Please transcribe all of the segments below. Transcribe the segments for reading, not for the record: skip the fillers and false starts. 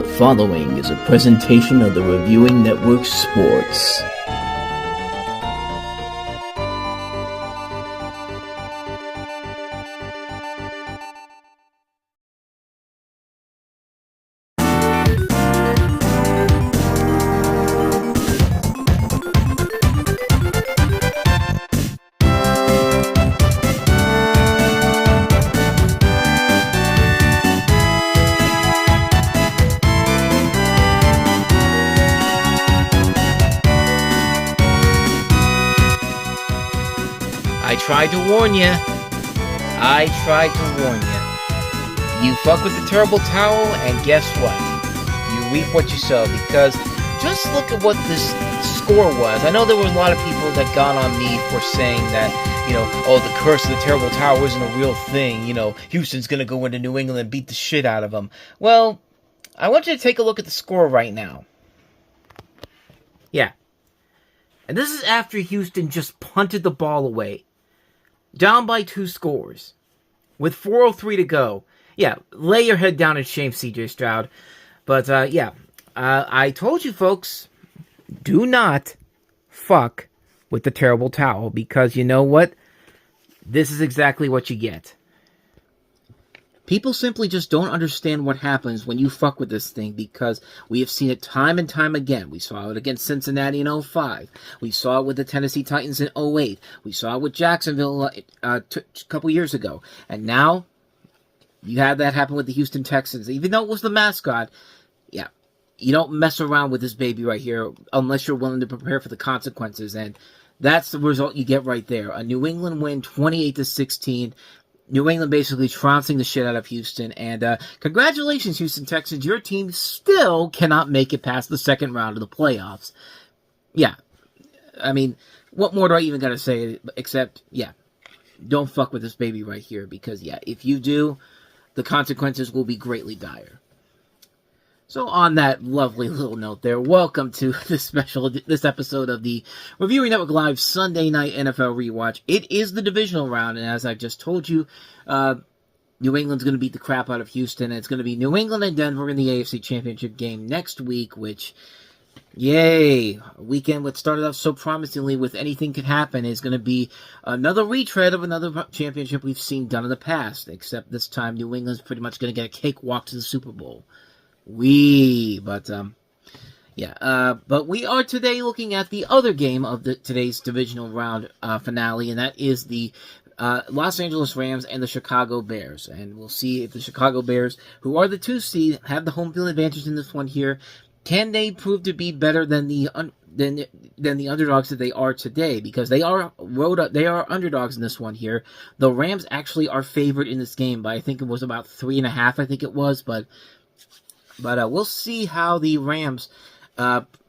The following is a presentation of the Reviewing Network Sports. I tried to warn you. I tried to warn you. You fuck with the terrible towel, and guess what? You reap what you sow, because just look at what this score was. I know there were a lot of people that got on me for saying that, oh, the curse of the terrible towel isn't a real thing. Houston's going to go into New England and beat the shit out of them. Well, I want you to take a look at the score right now. Yeah. And this is after Houston just punted the ball away. Down by 2 scores. With 4:03 to go. Yeah, lay your head down in shame, CJ Stroud. But, I told you, folks, do not fuck with the terrible towel. Because you know what? This is exactly what you get. People simply just don't understand what happens when you fuck with this thing, because we have seen it time and time again. We saw it against Cincinnati in 2005. We saw it with the Tennessee Titans in 2008. We saw it with Jacksonville a couple years ago. And now, you had that happen with the Houston Texans. Even though it was the mascot, yeah, you don't mess around with this baby right here unless you're willing to prepare for the consequences. And that's the result you get right there. A New England win 28-16. New England basically trouncing the shit out of Houston, and congratulations, Houston Texans. Your team still cannot make it past the second round of the playoffs. Yeah, I mean, what more do I even gotta say, except, yeah, don't fuck with this baby right here, because, yeah, if you do, the consequences will be greatly dire. So on that lovely little note there, welcome to this episode of the Reviewing Network Live Sunday Night NFL Rewatch. It is the divisional round, and as I just told you, New England's going to beat the crap out of Houston, and it's going to be New England and Denver in the AFC Championship game next week, which, yay, a weekend that started off so promisingly with anything could happen is going to be another retread of another championship we've seen done in the past, except this time New England's pretty much going to get a cakewalk to the Super Bowl. But we are today looking at the other game of today's divisional round finale, and that is the Los Angeles Rams and the Chicago Bears. And we'll see if the Chicago Bears, who are the 2 seed, have the home field advantage in this one here. Can they prove to be better than the underdogs that they are today? Because they are underdogs in this one here. The Rams actually are favored in this game by, I think it was about 3.5. I think it was, but we'll see how the Rams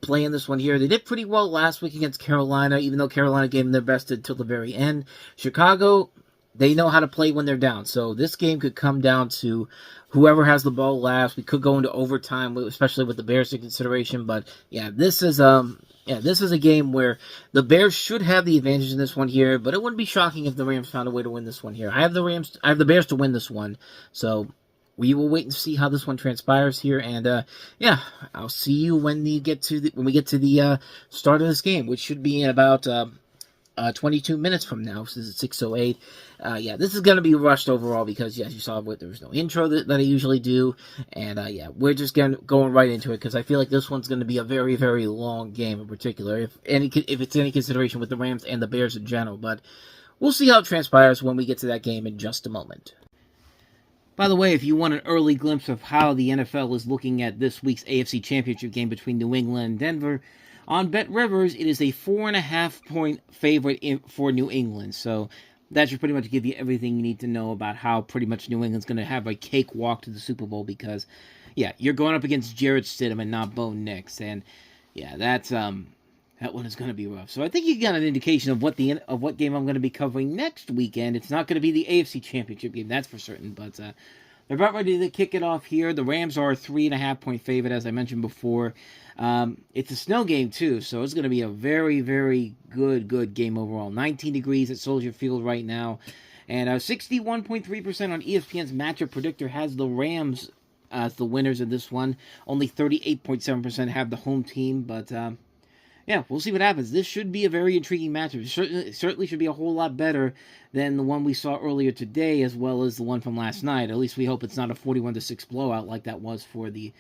play in this one here. They did pretty well last week against Carolina, even though Carolina gave them their best until the very end. Chicago, they know how to play when they're down. So this game could come down to whoever has the ball last. We could go into overtime, especially with the Bears in consideration. But yeah, this is a game where the Bears should have the advantage in this one here. But it wouldn't be shocking if the Rams found a way to win this one here. I have the Bears to win this one. So we will wait and see how this one transpires here, and I'll see you when we get to the start of this game, which should be in about 22 minutes from now. This is 6:08. This is going to be rushed overall because, yes, you saw there was no intro that I usually do, and we're just going right into it because I feel like this one's going to be a very, very long game in particular, if it's any consideration with the Rams and the Bears in general. But we'll see how it transpires when we get to that game in just a moment. By the way, if you want an early glimpse of how the NFL is looking at this week's AFC Championship game between New England and Denver, on BetRivers, it is a 4.5-point favorite for New England. So that should pretty much give you everything you need to know about how pretty much New England's going to have a cakewalk to the Super Bowl because, yeah, you're going up against Jarrett Stidham and not Bo Nix. And, yeah, that one is going to be rough. So I think you got an indication of what game I'm going to be covering next weekend. It's not going to be the AFC Championship game, that's for certain. But they're about ready to kick it off here. The Rams are a 3.5-point favorite, as I mentioned before. It's a snow game, too, so it's going to be a very, very good game overall. 19 degrees at Soldier Field right now. And 61.3% on ESPN's matchup predictor has the Rams as the winners of this one. Only 38.7% have the home team, but yeah, we'll see what happens. This should be a very intriguing matchup. It certainly should be a whole lot better than the one we saw earlier today, as well as the one from last night. At least we hope it's not a 41-6 blowout like that was for the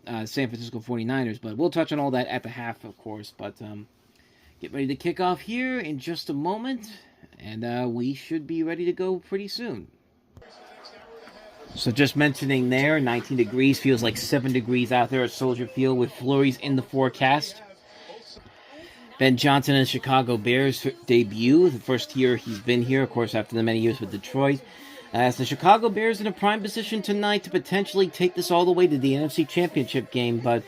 San Francisco 49ers. But we'll touch on all that at the half, of course. But get ready to kick off here in just a moment, and we should be ready to go pretty soon. So just mentioning there, 19 degrees, feels like 7 degrees out there at Soldier Field with flurries in the forecast. Ben Johnson and Chicago Bears debut, the first year he's been here, of course, after the many years with Detroit. As the Chicago Bears in a prime position tonight to potentially take this all the way to the NFC Championship game, but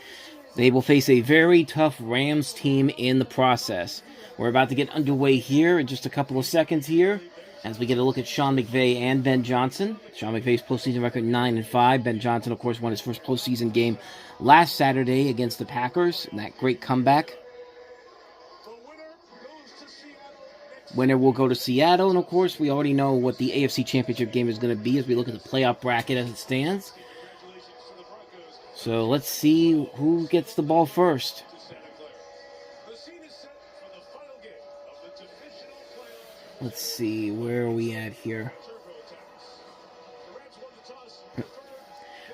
they will face a very tough Rams team in the process. We're about to get underway here in just a couple of seconds here, as we get a look at Sean McVay and Ben Johnson. Sean McVay's postseason record 9-5. Ben Johnson, of course, won his first postseason game last Saturday against the Packers, and that great comeback. Winner will go to Seattle, and of course, we already know what the AFC Championship game is going to be as we look at the playoff bracket as it stands. So let's see who gets the ball first. Let's see, where are we at here?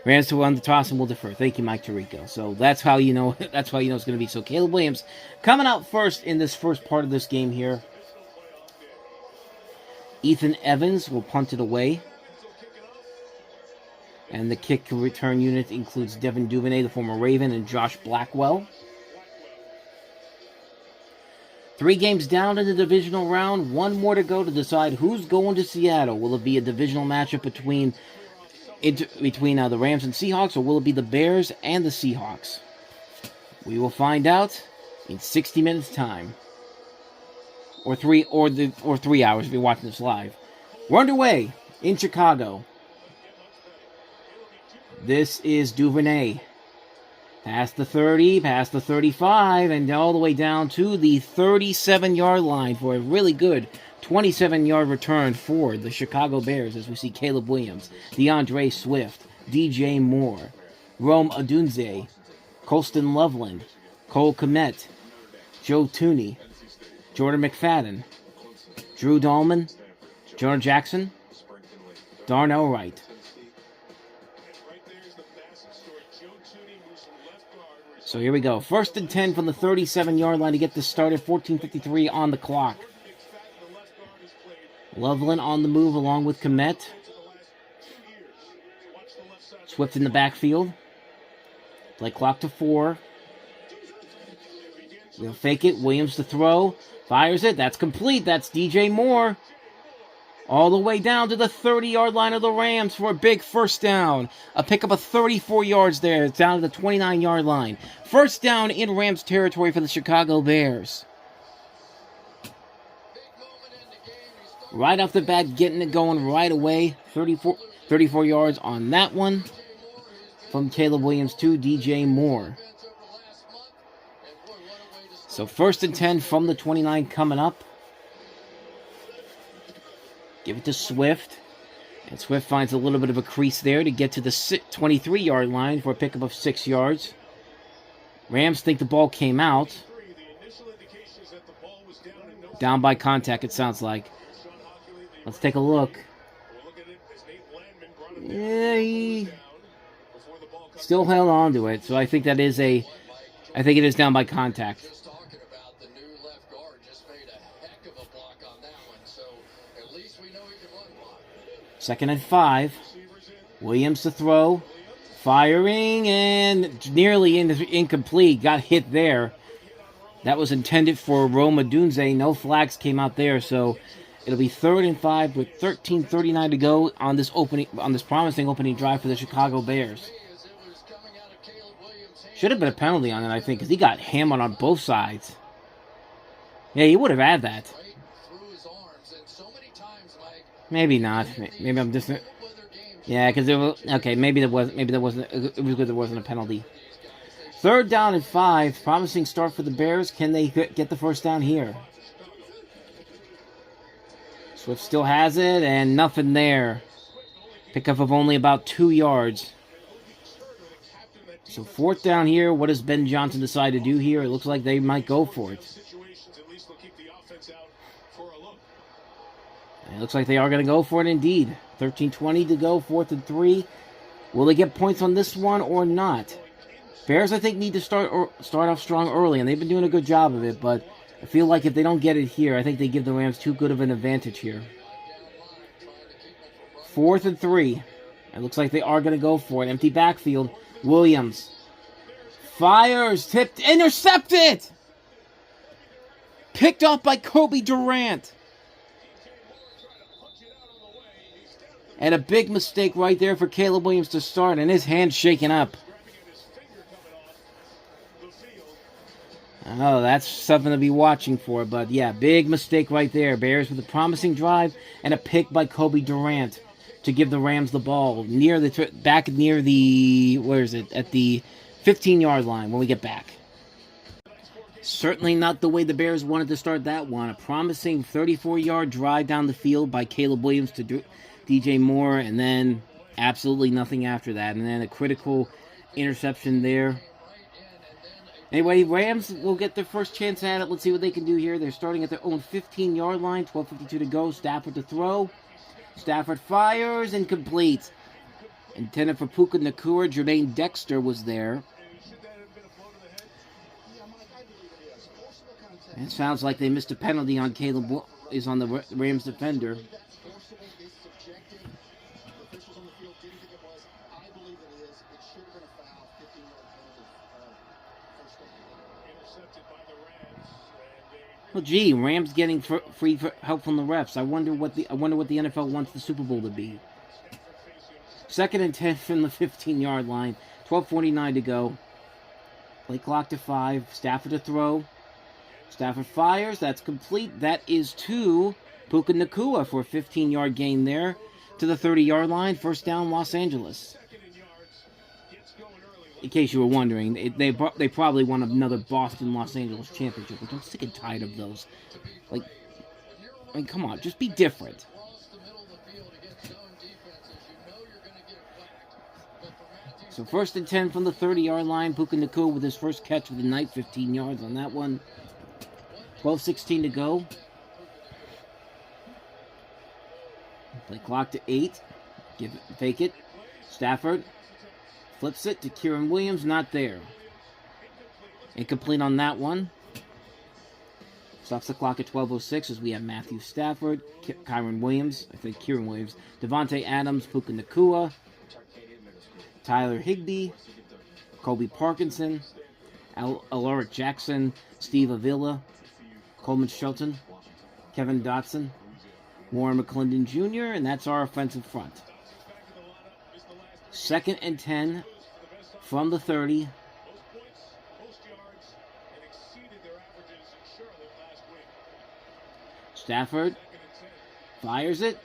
Rams to win the toss and will defer. Thank you, Mike Tirico. So that's how you know. That's how you know it's going to be. So Caleb Williams coming out first in this first part of this game here. Ethan Evans will punt it away. And the kick return unit includes Devin Duvernay, the former Raven, and Josh Blackwell. 3 games down in the divisional round. 1 more to go to decide who's going to Seattle. Will it be a divisional matchup between the Rams and Seahawks, or will it be the Bears and the Seahawks? We will find out in 60 minutes time. Or 3 hours if you're watching this live. We're underway in Chicago. This is Duvernay. Past the 30, past the 35, and all the way down to the 37-yard line for a really good 27-yard return for the Chicago Bears as we see Caleb Williams, DeAndre Swift, DJ Moore, Rome Odunze, Colston Loveland, Cole Kmet, Joe Tooney, Jordan McFadden, Drew Dahlman, Jonah Jackson, Darnell Wright. So here we go. 1st and 10 from the 37-yard line to get this started. 14:53 on the clock. Loveland on the move along with Kmet. Swift in the backfield. Play clock to 4. We'll fake it. Williams to throw. Fires it. That's complete. That's DJ Moore. All the way down to the 30-yard line of the Rams for a big first down. A pickup of 34 yards there. It's down to the 29-yard line. First down in Rams territory for the Chicago Bears. Right off the bat, getting it going right away. 34 yards on that one. From Caleb Williams to DJ Moore. So 1st and 10 from the 29 coming up. Give it to Swift. And Swift finds a little bit of a crease there to get to the 23-yard line for a pickup of 6 yards. Rams think the ball came out. Down by contact, it sounds like. Let's take a look. Yeah, he still held on to it. So I think it is down by contact. 2nd and 5. Williams to throw. Firing and nearly incomplete. Got hit there. That was intended for Rome Odunze. No flags came out there, so it'll be 3rd and 5 with 13:39 to go on this promising opening drive for the Chicago Bears. Should have been a penalty on it, I think, because he got hammered on both sides. Yeah, he would have had that. Maybe not. Maybe I'm just. Yeah, because maybe there wasn't. It was good there wasn't a penalty. 3rd down and 5. Promising start for the Bears. Can they get the first down here? Swift still has it, and nothing there. Pickup of only about 2 yards. So 4th down here. What does Ben Johnson decide to do here? It looks like they might go for it. It looks like they are going to go for it indeed. 13:20 to go, 4th and 3. Will they get points on this one or not? Bears, I think, need to start off strong early, and they've been doing a good job of it, but I feel like if they don't get it here, I think they give the Rams too good of an advantage here. 4th and 3. It looks like they are going to go for it. Empty backfield. Williams fires, tipped, intercepted! Picked off by Cobie Durant. And a big mistake right there for Caleb Williams to start, and his hand's shaking up. Oh, that's something to be watching for. But yeah, big mistake right there. Bears with a promising drive and a pick by Cobie Durant to give the Rams the ball back near the, where is it? At the 15-yard line when we get back. Certainly not the way the Bears wanted to start that one. A promising 34-yard drive down the field by Caleb Williams to DJ Moore, and then absolutely nothing after that. And then a critical interception there. Anyway, Rams will get their first chance at it. Let's see what they can do here. They're starting at their own 15-yard line. 12:52 to go. Stafford to throw. Stafford fires, incomplete. Intended for Puka Nacua. Jermaine Dexter was there. It sounds like they missed a penalty on Caleb is on the Rams defender. Well, gee, Rams getting free help from the refs. I wonder what the NFL wants the Super Bowl to be. 2nd and 10 from the 15-yard line. 12:49 to go. Play clock to 5. Stafford to throw. Stafford fires. That's complete. That is to Puka Nacua for a 15-yard gain there to the 30-yard line. 1st down, Los Angeles. In case you were wondering, they probably won another Boston-Los Angeles championship, which I'm sick and tired of those. I mean, come on, just be different. So 1st and 10 from the 30-yard line. Puka Nacua with his first catch of the night, 15 yards on that one. 12:16 to go. Play clock to 8. Fake it. Stafford flips it to Kieran Williams, not there. Incomplete on that one. Stops the clock at 12:06 as we have Matthew Stafford, Kieran Williams, Devontae Adams, Puka Nacua, Tyler Higbee, Colby Parkinson, Alaric Jackson, Steve Avila, Coleman Shelton, Kevin Dotson, Warren McClendon Jr., and that's our offensive front. 2nd and 10 from the 30. Stafford fires it.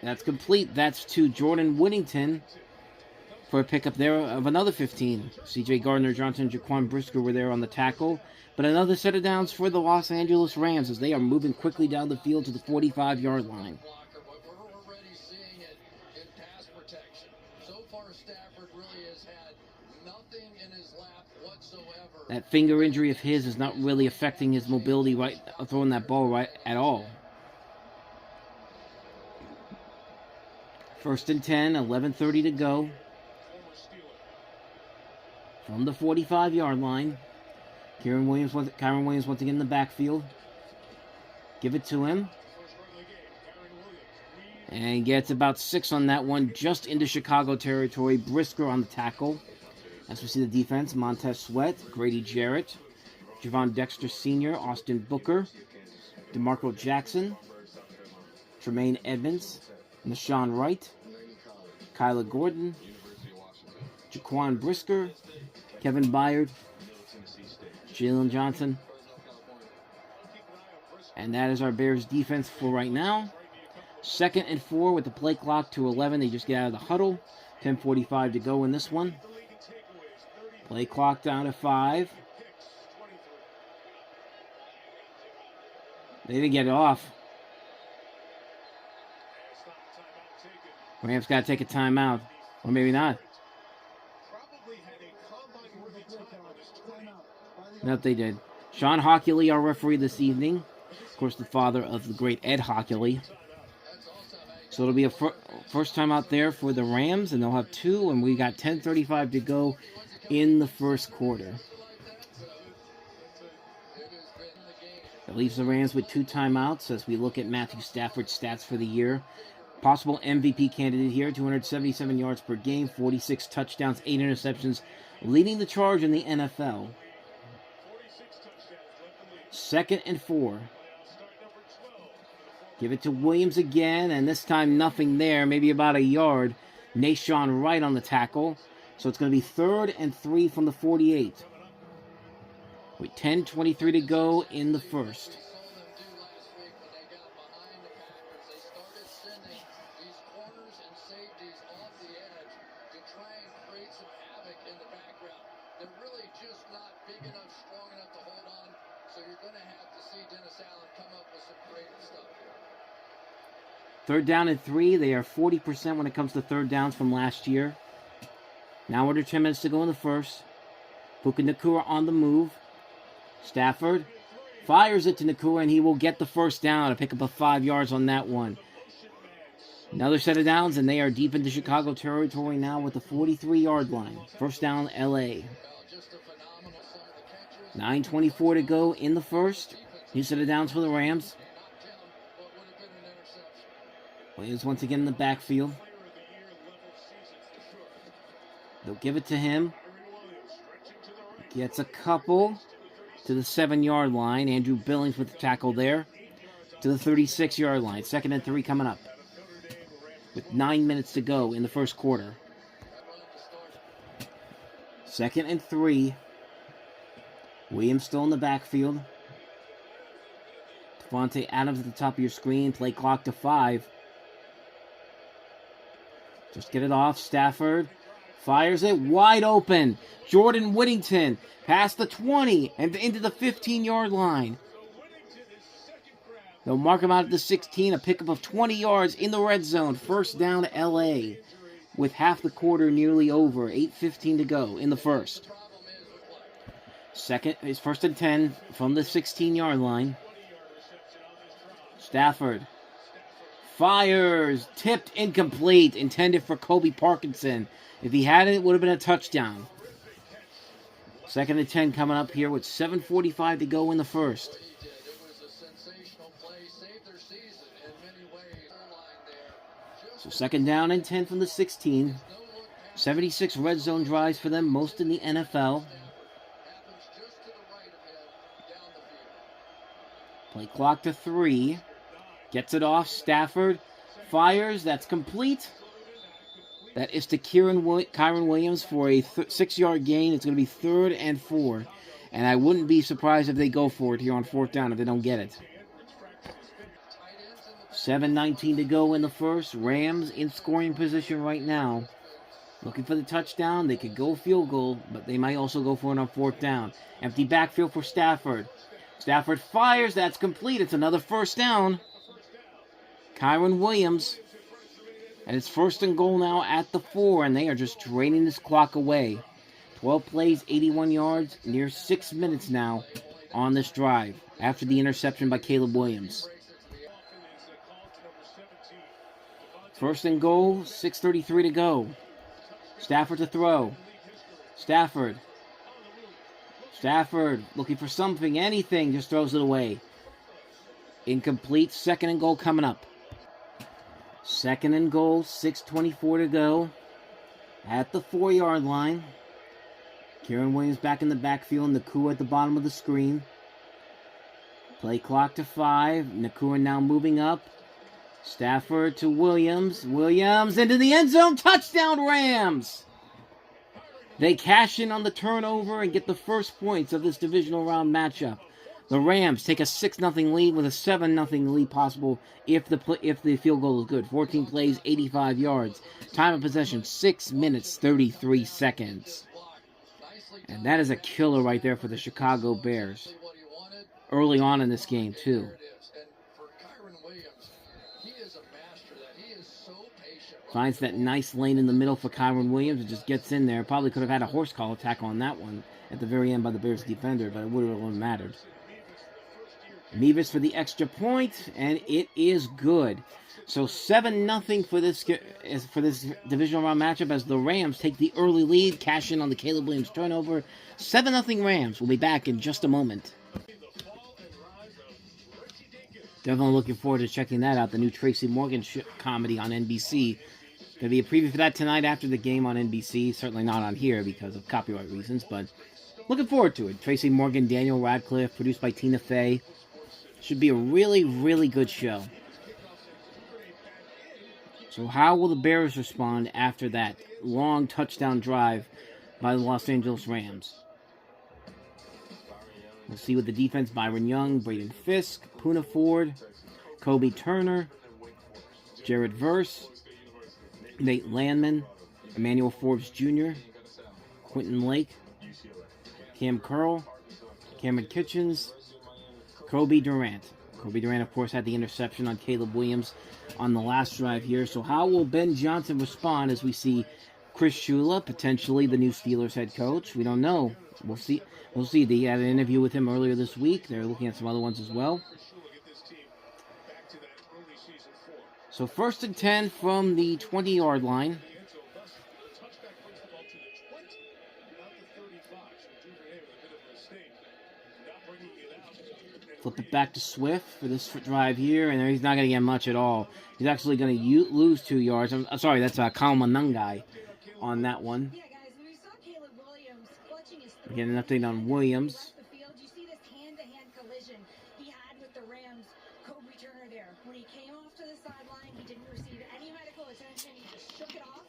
That's complete. That's to Jordan Whittington for a pickup there of another 15. C.J. Gardner-Johnson and Jaquan Brisker were there on the tackle. But another set of downs for the Los Angeles Rams as they are moving quickly down the field to the 45-yard line. That finger injury of his is not really affecting his mobility throwing that ball right at all. 1st and 10, 11:30 to go. From the 45-yard line. Kyren Williams once again in the backfield. Give it to him. And he gets about 6 on that one, just into Chicago territory. Brisker on the tackle. As we see the defense, Montez Sweat, Grady Jarrett, Javon Dexter Sr., Austin Booker, DeMarco Jackson, Tremaine Edmonds, Nashawn Wright, Kyler Gordon, Jaquan Brisker, Kevin Byard, Jalen Johnson. And that is our Bears defense for right now. 2nd and 4 with the play clock to 11. They just get out of the huddle. 10:45 to go in this one. Play clock down to 5. They didn't get it off. Rams got to take a timeout. Or maybe not. Nope, they did. Sean Hockley, our referee this evening. Of course, the father of the great Ed Hockley. So it'll be a first time out there for the Rams, and they'll have 2, and we got 10:35 to go in the first quarter. That leaves the Rams with 2 timeouts as we look at Matthew Stafford's stats for the year. Possible MVP candidate here, 277 yards per game, 46 touchdowns, 8 interceptions, leading the charge in the NFL. 2nd and 4. Give it to Williams again, and this time nothing there, maybe about a yard. Nashawn Wright on the tackle. So it's going to be 3rd and 3 from the 48. With 10:23 to go in the first. Third down and 3. They are 40% when it comes to third downs from last year. Now under 10 minutes to go in the first. Puka Nacua on the move. Stafford fires it to Nacua, and he will get the first down to pick up a 5 yards on that one. Another set of downs, and they are deep into Chicago territory now with the 43-yard line. First down, LA. 9:24 to go in the first. New set of downs for the Rams. Williams once again in the backfield. They'll give it to him. Gets a couple to the 7-yard line. Andrew Billings with the tackle there. To the 36-yard line. 2nd and 3 coming up. With 9 minutes to go in the first quarter. 2nd and 3. Williams still in the backfield. Devontae Adams at the top of your screen. Play clock to 5. Just get it off. Stafford fires it wide open. Jordan Whittington past the 20 and into the 15-yard line. They'll mark him out at the 16. A pickup of 20 yards in the red zone. First down to LA with half the quarter nearly over. 8:15 to go in the first. Second is 1st and 10 from the 16-yard line. Stafford fires, tipped, incomplete, intended for Cobie Parkinson. If he had it, it would have been a touchdown. 2nd and 10 coming up here with 7:45 to go in the first. So 2nd down and 10 from the 16. 76 red zone drives for them, most in the NFL. Play clock to 3. Gets it off. Stafford fires. That's complete. That is to Kyron Williams for a 6-yard gain. It's going to be 3rd and 4. And I wouldn't be surprised if they go for it here on 4th down if they don't get it. 7:19 to go in the first. Rams in scoring position right now. Looking for the touchdown. They could go field goal, but they might also go for it on 4th down. Empty backfield for Stafford. Stafford fires. That's complete. It's another first down. Kyron Williams. And it's 1st and goal now at the 4, and they are just draining this clock away. 12 plays, 81 yards, near 6 minutes now on this drive after the interception by Caleb Williams. 1st and goal, 6:33 to go. Stafford to throw. Stafford looking for something, anything, just throws it away. Incomplete. 2nd and goal coming up. 2nd and goal, 6:24 to go. At the 4-yard line. Kyron Williams back in the backfield. Nacua at the bottom of the screen. Play clock to 5. Nacua now moving up. Stafford to Williams. Williams into the end zone. Touchdown Rams! They cash in on the turnover and get the first points of this divisional round matchup. The Rams take a 6-0 lead with a 7-0 lead possible if the field goal is good. 14 plays, 85 yards. Time of possession, 6 minutes, 33 seconds. And that is a killer right there for the Chicago Bears. Early on in this game, too. Finds that nice lane in the middle for Kyron Williams and just gets in there. Probably could have had a horse collar attack on that one at the very end by the Bears defender, but it wouldn't have mattered. Mevis for the extra point, and it is good. So 7-0 for this divisional round matchup as the Rams take the early lead, cash in on the Caleb Williams turnover. 7-0 Rams. We'll be back in just a moment. Definitely looking forward to checking that out, the new Tracy Morgan comedy on NBC. There'll be a preview for that tonight after the game on NBC. Certainly not on here because of copyright reasons, but looking forward to it. Tracy Morgan, Daniel Radcliffe, produced by Tina Fey. Should be a really, really good show. So how will the Bears respond after that long touchdown drive by the Los Angeles Rams? We'll see with the defense: Byron Young, Braden Fisk, Poona Ford, Cobie Turner, Jared Verse, Nate Landman, Emmanuel Forbes Jr., Quentin Lake, Cam Curl, Cameron Kitchens, Cobie Durant. Cobie Durant, of course, had the interception on Caleb Williams on the last drive here. So how will Ben Johnson respond as we see Chris Shula, potentially the new Steelers head coach? We don't know. We'll see. We'll see. They had an interview with him earlier this week. They're looking at some other ones as well. So 1st and 10 from the 20-yard line. Flip it back to Swift for this drive here, and he's not going to get much at all. He's actually going to lose 2 yards. I'm sorry, that's Kalmanungai on that one. Again, an update on Williams. You see this hand-to-hand collision he had with the Rams, Cobie Turner there. When he came off to the sideline, he didn't receive any medical attention. He just shook it off.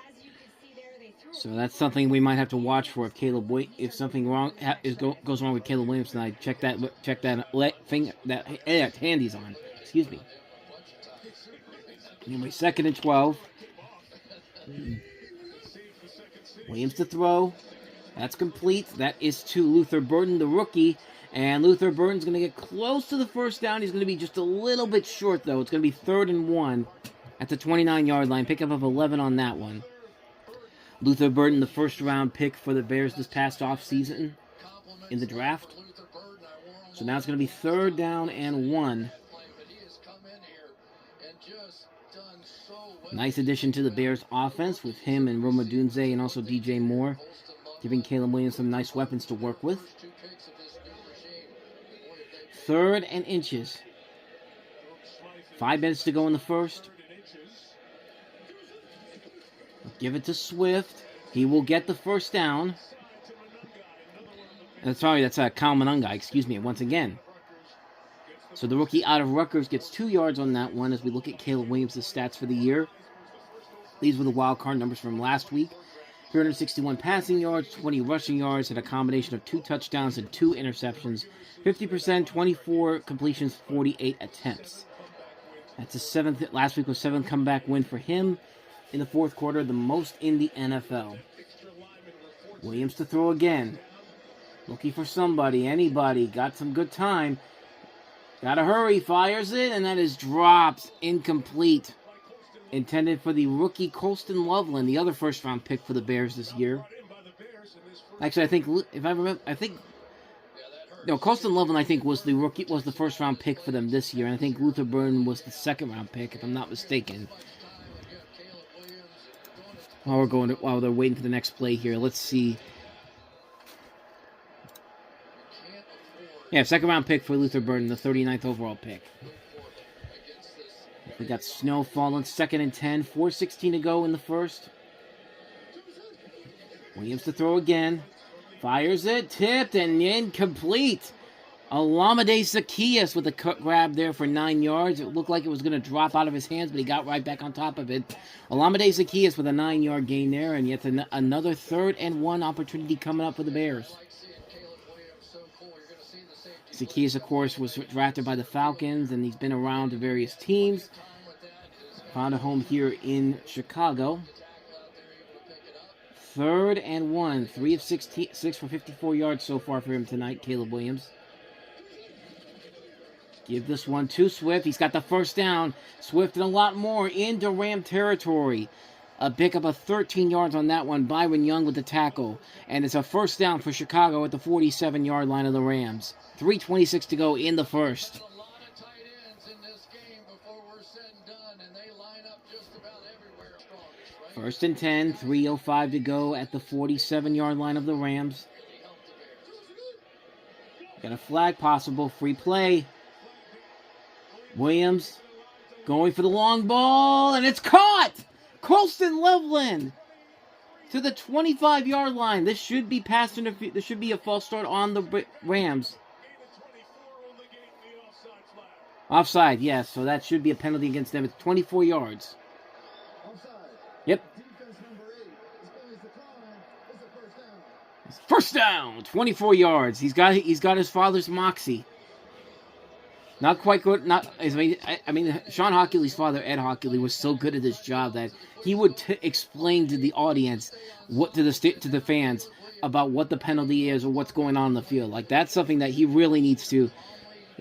As you can see there, they threw. So that's something we might have to watch for if something wrong goes wrong with Caleb Williams tonight. Check that hand he's on. Excuse me. Anyway, 2nd and 12. Williams to throw. That's complete. That is to Luther Burden, the rookie. And Luther Burden's going to get close to the first down. He's going to be just a little bit short, though. It's going to be 3rd and 1 at the 29-yard line. Pickup of 11 on that one. Luther Burden, the first-round pick for the Bears this past offseason in the draft. So now it's going to be 3rd down and 1. Nice addition to the Bears' offense with him and Roma Dunze and also DJ Moore, giving Caleb Williams some nice weapons to work with. 3rd and inches. 5 minutes to go in the first. Give it to Swift. He will get the first down. Sorry, that's Kalmanungai, excuse me, once again. So the rookie out of Rutgers gets 2 yards on that one as we look at Caleb Williams' stats for the year. These were the wild card numbers from last week. 361 passing yards, 20 rushing yards, had a combination of 2 touchdowns and 2 interceptions. 50%, 24 completions, 48 attempts. That's a 7th. Last week was 7th comeback win for him in the 4th quarter, the most in the NFL. Williams to throw again. Looking for somebody, anybody. Got some good time. Gotta hurry. Fires it, and that is dropped. Incomplete. Intended for the rookie Colston Loveland, the other first-round pick for the Bears this year. Actually, I think, if I remember, Colston Loveland, I think, was the first-round pick for them this year, and I think Luther Burden was the second-round pick, if I'm not mistaken. While they're waiting for the next play here, let's see. Yeah, second-round pick for Luther Burden, the 39th overall pick. We got snow falling, 2nd and 10, 4:16 to go in the first. Williams to throw again. Fires it, tipped, and incomplete. Olamide Zaccheaus with a grab there for 9 yards. It looked like it was going to drop out of his hands, but he got right back on top of it. Olamide Zaccheaus with a 9-yard gain there, and yet another 3rd and 1 opportunity coming up for the Bears. Zaccheaus, of course, was drafted by the Falcons, and he's been around to various teams. Found a home here in Chicago. 3rd and 1. 3 of 6 for 54 yards so far for him tonight, Caleb Williams. Give this one to Swift. He's got the first down. Swift and a lot more into Ram territory. A pick up of 13 yards on that one. Byron Young with the tackle. And it's a first down for Chicago at the 47-yard line of the Rams. 3:26 to go in the first. First and 10, 3:05 to go at the 47-yard line of the Rams. Got a flag possible, free play. Williams going for the long ball, and it's caught! Colston Loveland to the 25-yard line. This should be pass interference. This should be a false start on the Rams. Offside, yes. So that should be a penalty against them. It's 24 yards. Yep. First down, 24 yards. He's got his father's moxie. Not quite good. I mean, Sean Hockley's father, Ed Hockley, was so good at his job that he would explain to the audience, to the fans, about what the penalty is or what's going on in the field. Like, that's something that he really needs to.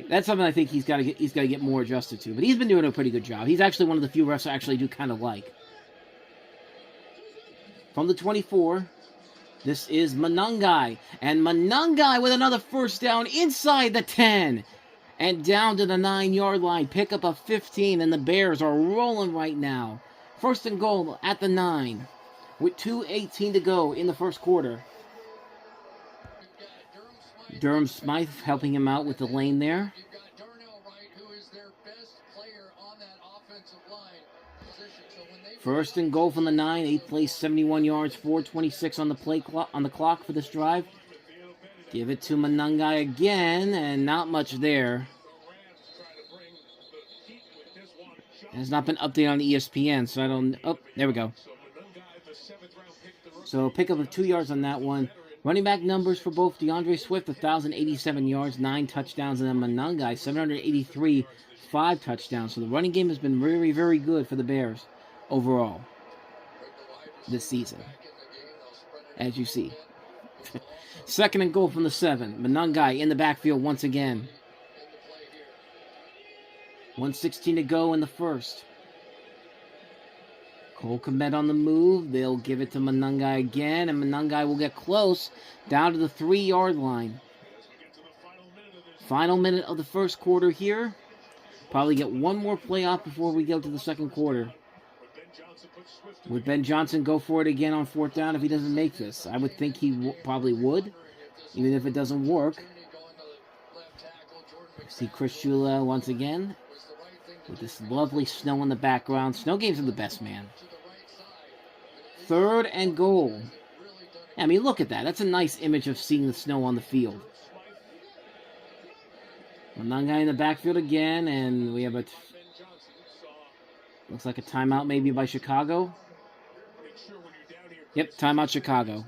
That's something I think he's got to get more adjusted to. But he's been doing a pretty good job. He's actually one of the few refs I actually do kind of like. From the 24, this is Manungai. And Manungai with another first down inside the 10. And down to the 9-yard line. Pick up a 15, and the Bears are rolling right now. First and goal at the 9. With 2:18 to go in the first quarter. Durham Smythe helping him out with the lane there. First and goal from the 9. 8th place, 71 yards, 4:26 on the clock for this drive. Give it to Manungai again, and not much there. It has not been updated on ESPN, so I don't... Oh, there we go. So pick up of 2 yards on that one. Running back numbers for both DeAndre Swift, 1,087 yards, 9 touchdowns, and then Manungai, 783, 5 touchdowns. So the running game has been very, very good for the Bears overall this season, as you see. Second and goal from the 7. Manungai in the backfield once again. 1:16 to go in the first. Cole Kmet on the move. They'll give it to Manungai again, and Manungai will get close down to the 3-yard line. Final minute of the first quarter here. Probably get one more play off before we go to the second quarter. Would Ben Johnson go for it again on 4th down if he doesn't make this? I would think he probably would, even if it doesn't work. See Chris Shula once again with this lovely snow in the background. Snow games are the best, man. 3rd and goal. I mean, look at that. That's a nice image of seeing the snow on the field. Manungai in the backfield again, and we have a... Looks like a timeout maybe by Chicago. Yep, timeout Chicago.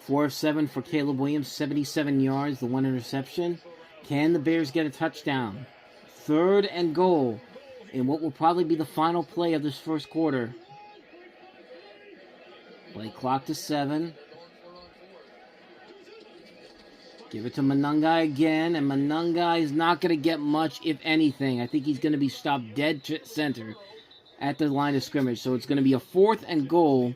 4 of 7 for Caleb Williams, 77 yards, the 1 interception. Can the Bears get a touchdown? 3rd and goal in what will probably be the final play of this first quarter. Play clock to 7. Give it to Manungai again, and Manungai is not going to get much, if anything. I think he's going to be stopped dead center at the line of scrimmage. So it's going to be a 4th and goal,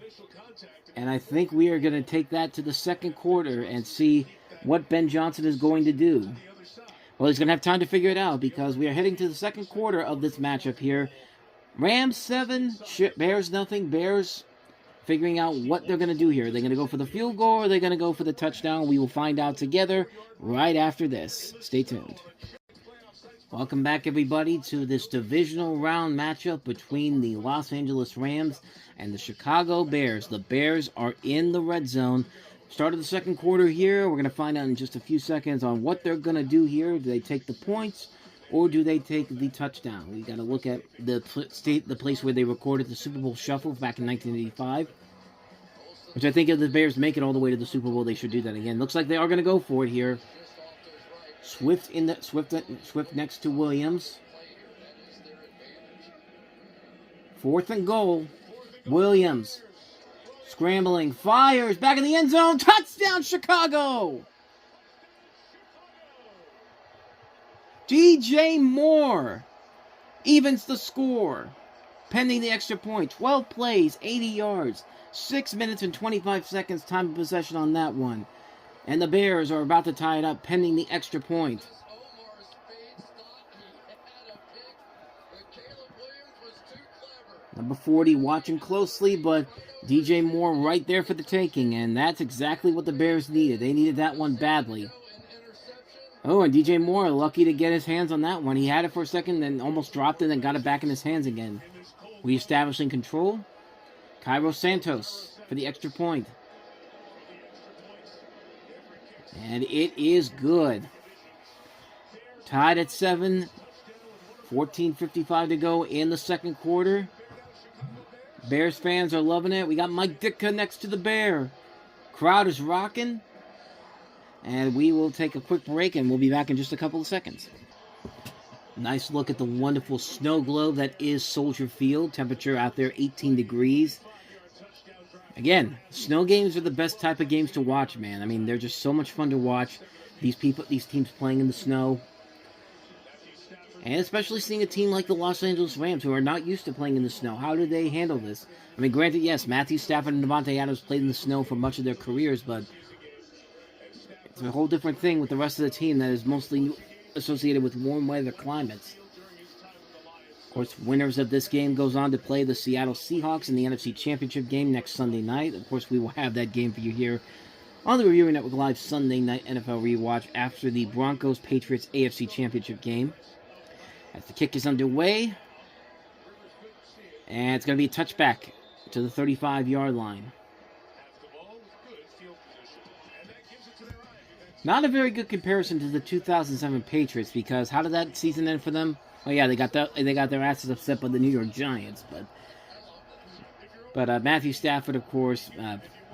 and I think we are going to take that to the second quarter and see what Ben Johnson is going to do. Well, he's going to have time to figure it out because we are heading to the second quarter of this matchup here. Rams 7, Bears nothing. Bears figuring out what they're going to do here. Are they going to go for the field goal or are they going to go for the touchdown? We will find out together right after this. Stay tuned. Welcome back, everybody, to this divisional round matchup between the Los Angeles Rams and the Chicago Bears. The Bears are in the red zone. Start of the second quarter here. We're going to find out in just a few seconds on what they're going to do here. Do they take the points or do they take the touchdown? We got to look at the place where they recorded the Super Bowl Shuffle back in 1985. Which I think if the Bears make it all the way to the Super Bowl, they should do that again. Looks like they are going to go for it here. Swift next to Williams. 4th and goal. Williams scrambling, fires back in the end zone. Touchdown, Chicago! DJ Moore evens the score, pending the extra point. 12 plays, 80 yards, 6 minutes and 25 seconds time of possession on that one. And the Bears are about to tie it up, pending the extra point. Number 40 watching closely, but DJ Moore right there for the taking, and that's exactly what the Bears needed. They needed that one badly. Oh, and DJ Moore lucky to get his hands on that one. He had it for a second, then almost dropped it, and then got it back in his hands again. Reestablishing control. Cairo Santos for the extra point. And it is good. Tied at 7. 14:55 to go in the second quarter. Bears fans are loving it. We got Mike Ditka next to the Bear. Crowd is rocking. And we will take a quick break, and we'll be back in just a couple of seconds. Nice look at the wonderful snow globe that is Soldier Field. Temperature out there 18 degrees. Again, snow games are the best type of games to watch, man. I mean, they're just so much fun to watch. These teams playing in the snow. And especially seeing a team like the Los Angeles Rams, who are not used to playing in the snow. How do they handle this? I mean, granted, yes, Matthew Stafford and Davante Adams played in the snow for much of their careers, but it's a whole different thing with the rest of the team that is mostly associated with warm weather climates. Of course, winners of this game goes on to play the Seattle Seahawks in the NFC Championship game next Sunday night. Of course, we will have that game for you here on the Reviewing Network Live Sunday Night NFL Rewatch after the Broncos-Patriots AFC Championship game. As the kick is underway, and it's going to be a touchback to the 35-yard line. Not a very good comparison to the 2007 Patriots, because how did that season end for them? Oh yeah, they got their asses upset by the New York Giants, but Matthew Stafford, of course,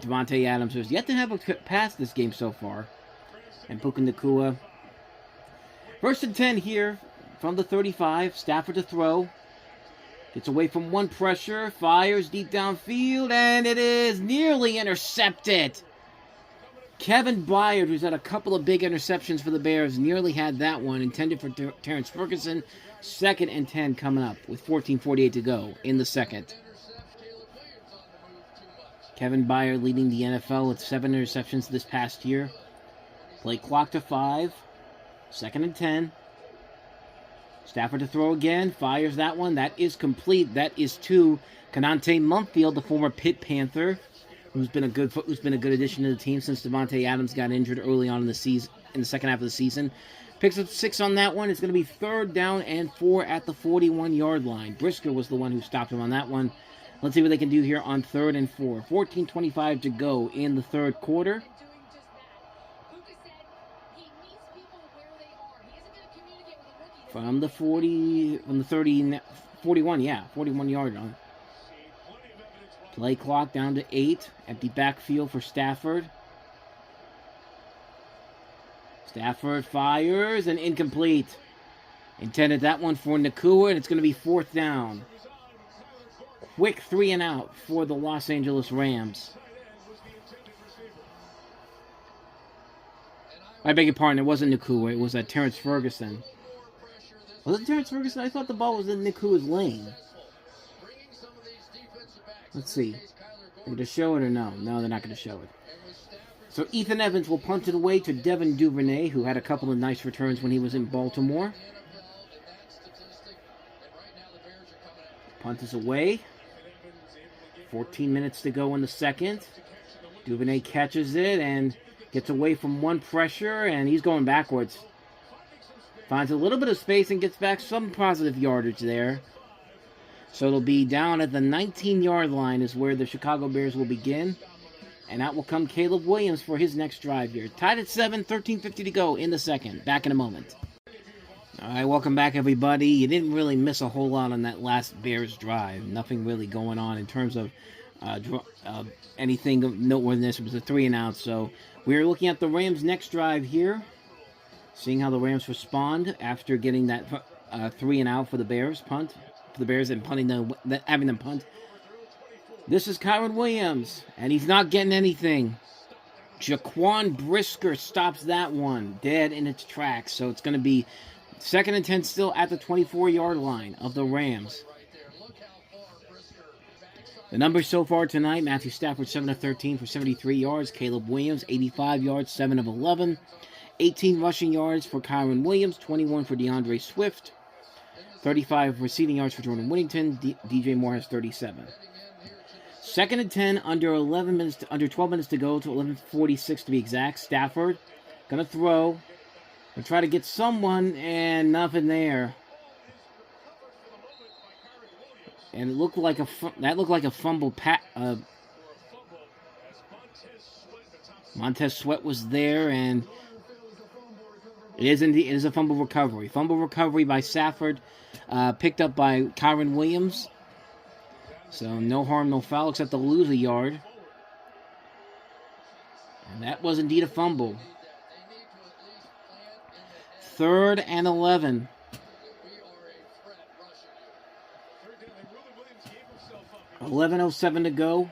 Davante Adams has yet to have a pass this game so far, and Puka Nacua. 1st and 10 here. From the 35, Stafford to throw. Gets away from one pressure, fires deep downfield, and it is nearly intercepted. Kevin Byard, who's had a couple of big interceptions for the Bears, nearly had that one intended for Terrence Ferguson. 2nd and 10 coming up with 14:48 to go in the second. Kevin Byard leading the NFL with 7 interceptions this past year. Play clock to 5. 2nd and 10. Stafford to throw again, fires that one. That is complete. That is to Kanante Mumpfield, the former Pitt Panther, who's been a good addition to the team since Davante Adams got injured early on in the season, in the second half of the season. Picks up 6 on that one. It's going to be 3rd down and 4 at the 41-yard line. Brisker was the one who stopped him on that one. Let's see what they can do here on 3rd and 4. 14:25 to go in the third quarter. From the 41-yard line. Play clock down to 8. Empty backfield for Stafford. Stafford fires and incomplete. Intended that one for Nacua, and it's going to be 4th down. Quick 3 and out for the Los Angeles Rams. I beg your pardon, it wasn't Nacua, it was Terrence Ferguson. Was it Terrence Ferguson? I thought the ball was in Nakua's lane. Let's see. They're going to show it or no? No, they're not going to show it. So Ethan Evans will punt it away to Devin Duvernay, who had a couple of nice returns when he was in Baltimore. Punt is away. 14 minutes to go in the second. Duvernay catches it and gets away from one pressure, and he's going backwards. Finds a little bit of space and gets back some positive yardage there. So it'll be down at the 19-yard line is where the Chicago Bears will begin. And out will come Caleb Williams for his next drive here. Tied at 7, 13:50 to go in the second. Back in a moment. All right, welcome back, everybody. You didn't really miss a whole lot on that last Bears drive. Nothing really going on in terms of anything of noteworthiness. It was a 3 and out. So we're looking at the Rams' next drive here. Seeing how the Rams respond after getting that 3 and out for the Bears punt. For the Bears and having them punt. This is Kyron Williams, and he's not getting anything. Jaquan Brisker stops that one dead in its tracks. So it's going to be Second and 10 still at the 24-yard line of the Rams. The numbers so far tonight: Matthew Stafford 7 of 13 for 73 yards. Caleb Williams 85 yards, 7 of 11. 18 rushing yards for Kyron Williams, 21 for DeAndre Swift. 35 receiving yards for Jordan Whittington. DJ Moore has 37. Second and 10, under 12 minutes to go, to 11:46 to be exact. Stafford gonna throw. Gonna try to get someone, and nothing there. And it looked like a fumble. Montez Sweat was there, and it is a fumble recovery. Fumble recovery by Stafford, picked up by Kyron Williams. So no harm, no foul, except to lose a yard. And that was indeed a fumble. 3rd and 11. $11:07 to go.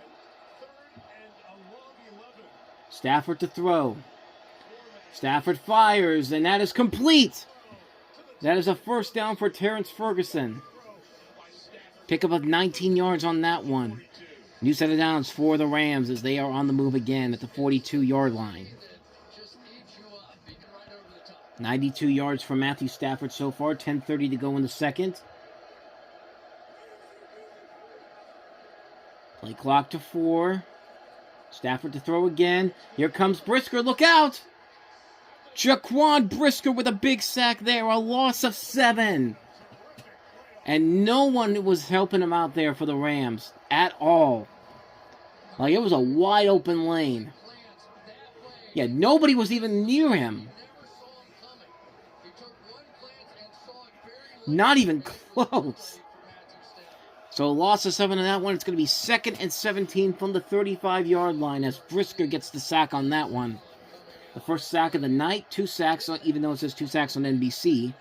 Stafford to throw. Stafford fires, and that is complete. That is a first down for Terrence Ferguson. Pickup of 19 yards on that one. New set of downs for the Rams as they are on the move again at the 42-yard line. 92 yards for Matthew Stafford so far. 10:30 to go in the second. Play clock to 4. Stafford to throw again. Here comes Brisker. Look out! Jaquan Brisker with a big sack there. A loss of 7. And no one was helping him out there for the Rams at all. Like, it was a wide open lane. Yeah, nobody was even near him. Not even close. So a loss of 7 on that one. It's going to be 2nd and 17 from the 35-yard line as Brisker gets the sack on that one. The first sack of the night. 2 sacks, even though it says 2 sacks on NBC.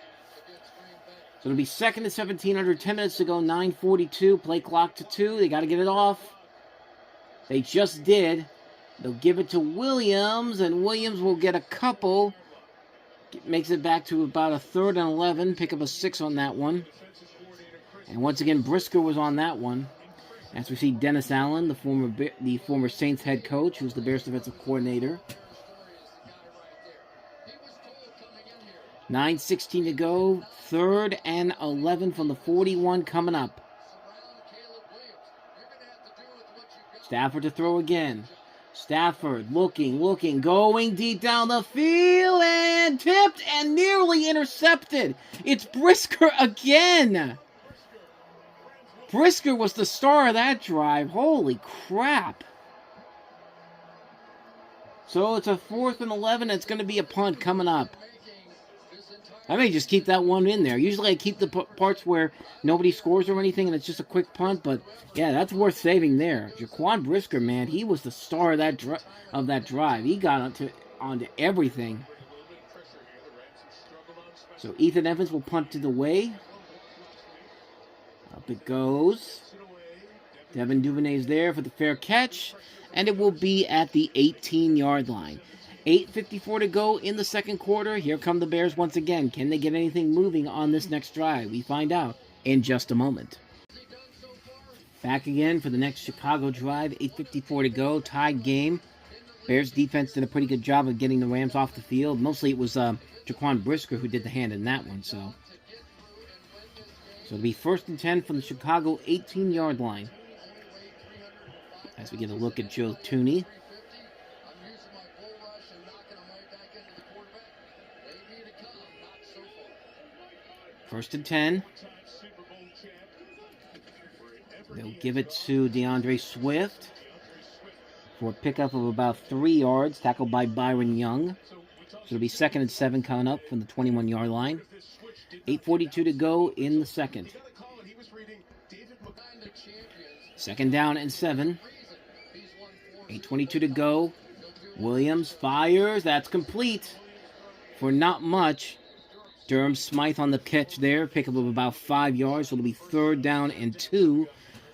So it'll be 2nd and 17, under 10 minutes to go, 9:42. Play clock to 2. They got to get it off. They just did. They'll give it to Williams, and Williams will get a couple. Makes it back to about a 3rd and 11. Pick up a 6 on that one. And once again, Brisker was on that one. As we see Dennis Allen, the former Saints head coach, who's the Bears defensive coordinator. 9:16 to go. 3rd and 11 from the 41 coming up. Stafford to throw again. Stafford looking, going deep down the field, and tipped and nearly intercepted. It's Brisker again. Brisker was the star of that drive. Holy crap. So it's a 4th and 11. It's going to be a punt coming up. I may just keep that one in there. Usually I keep the parts where nobody scores or anything and it's just a quick punt, but yeah, that's worth saving there. Jaquan Brisker, man, he was the star of that drive. He got onto everything. So Ethan Evans will punt to the way. Up it goes. Devin Duvernay's there for the fair catch, and it will be at the 18-yard line. 8:54 to go in the second quarter. Here come the Bears once again. Can they get anything moving on this next drive? We find out in just a moment. Back again for the next Chicago drive. 8:54 to go. Tied game. Bears defense did a pretty good job of getting the Rams off the field. Mostly it was Jaquan Brisker who did the hand in that one. So it'll be 1st and 10 from the Chicago 18-yard line. As we get a look at Joe Thuney. First and 10. They'll give it to DeAndre Swift for a pickup of about 3 yards, tackled by Byron Young. So it'll be 2nd and 7 coming up from the 21-yard line. 8:42 to go in the second. 2nd down and 7. 8:22 to go. Williams fires. That's complete for not much. Durham Smythe on the catch there. Pickup of about 5 yards. So it'll be 3rd down and 2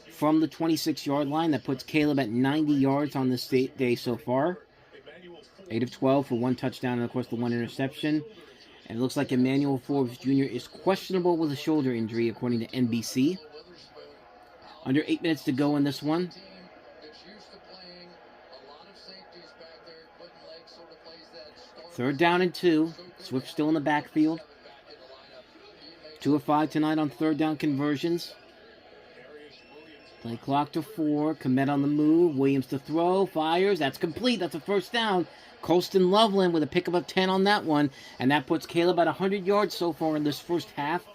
from the 26-yard line. That puts Caleb at 90 yards on this day so far. 8 of 12 for 1 touchdown and, of course, the 1 interception. And it looks like Emmanuel Forbes Jr. is questionable with a shoulder injury, according to NBC. Under 8 minutes to go in this one. Third down and 2. Swift still in the backfield. 2 of 5 tonight on third down conversions. Play clock to 4. Komet on the move. Williams to throw. Fires. That's complete. That's a first down. Colston Loveland with a pickup of 10 on that one. And that puts Caleb at 100 yards so far in this first half.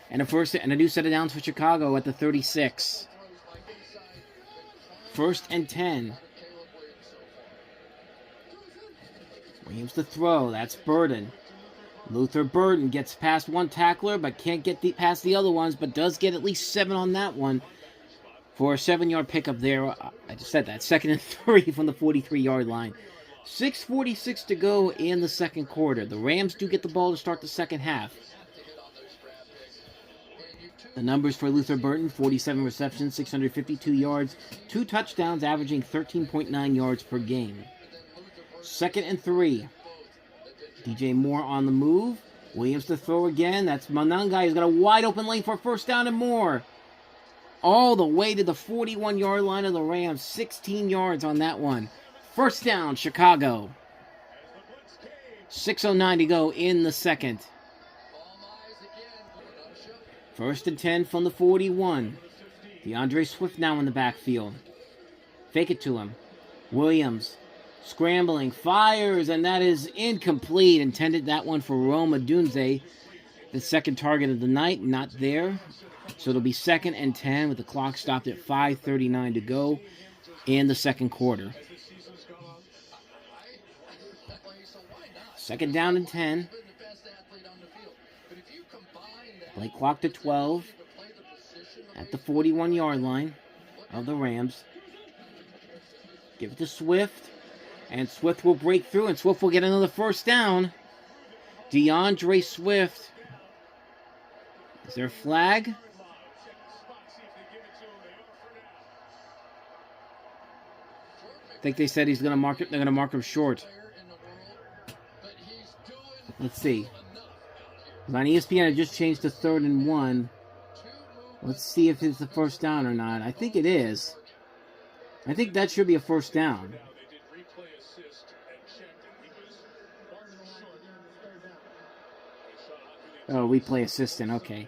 And a new set of downs for Chicago at the 36. First and 10. Williams to throw. That's Burden. Luther Burden gets past one tackler, but can't get past the other ones, but does get at least 7 on that one for a 7-yard pickup there. I just said that. 2nd and 3 from the 43-yard line. 6:46 to go in the second quarter. The Rams do get the ball to start the second half. The numbers for Luther Burden: 47 receptions, 652 yards, 2 touchdowns, averaging 13.9 yards per game. 2nd and 3. DJ Moore on the move. Williams to throw again. That's Mananga. He's got a wide open lane for a first down and more. All the way to the 41-yard line of the Rams. 16 yards on that one. First down, Chicago. 6:09 to go in the second. First and 10 from the 41. DeAndre Swift now in the backfield. Fake it to him. Williams scrambling, fires, and that is incomplete. Intended that one for Rome Odunze, the second target of the night, not there. So it'll be 2nd and 10 with the clock stopped at 5:39 to go in the second quarter. 2nd down and 10. Play clock to 12 at the 41-yard line of the Rams. Give it to Swift. And Swift will break through, and Swift will get another first down. DeAndre Swift. Is there a flag? I think they said he's going to mark it. They're going to mark him short. Let's see. On ESPN, it just changed to 3rd and 1. Let's see if it's a first down or not. I think it is. I think that should be a first down. Oh, replay assistant. Okay.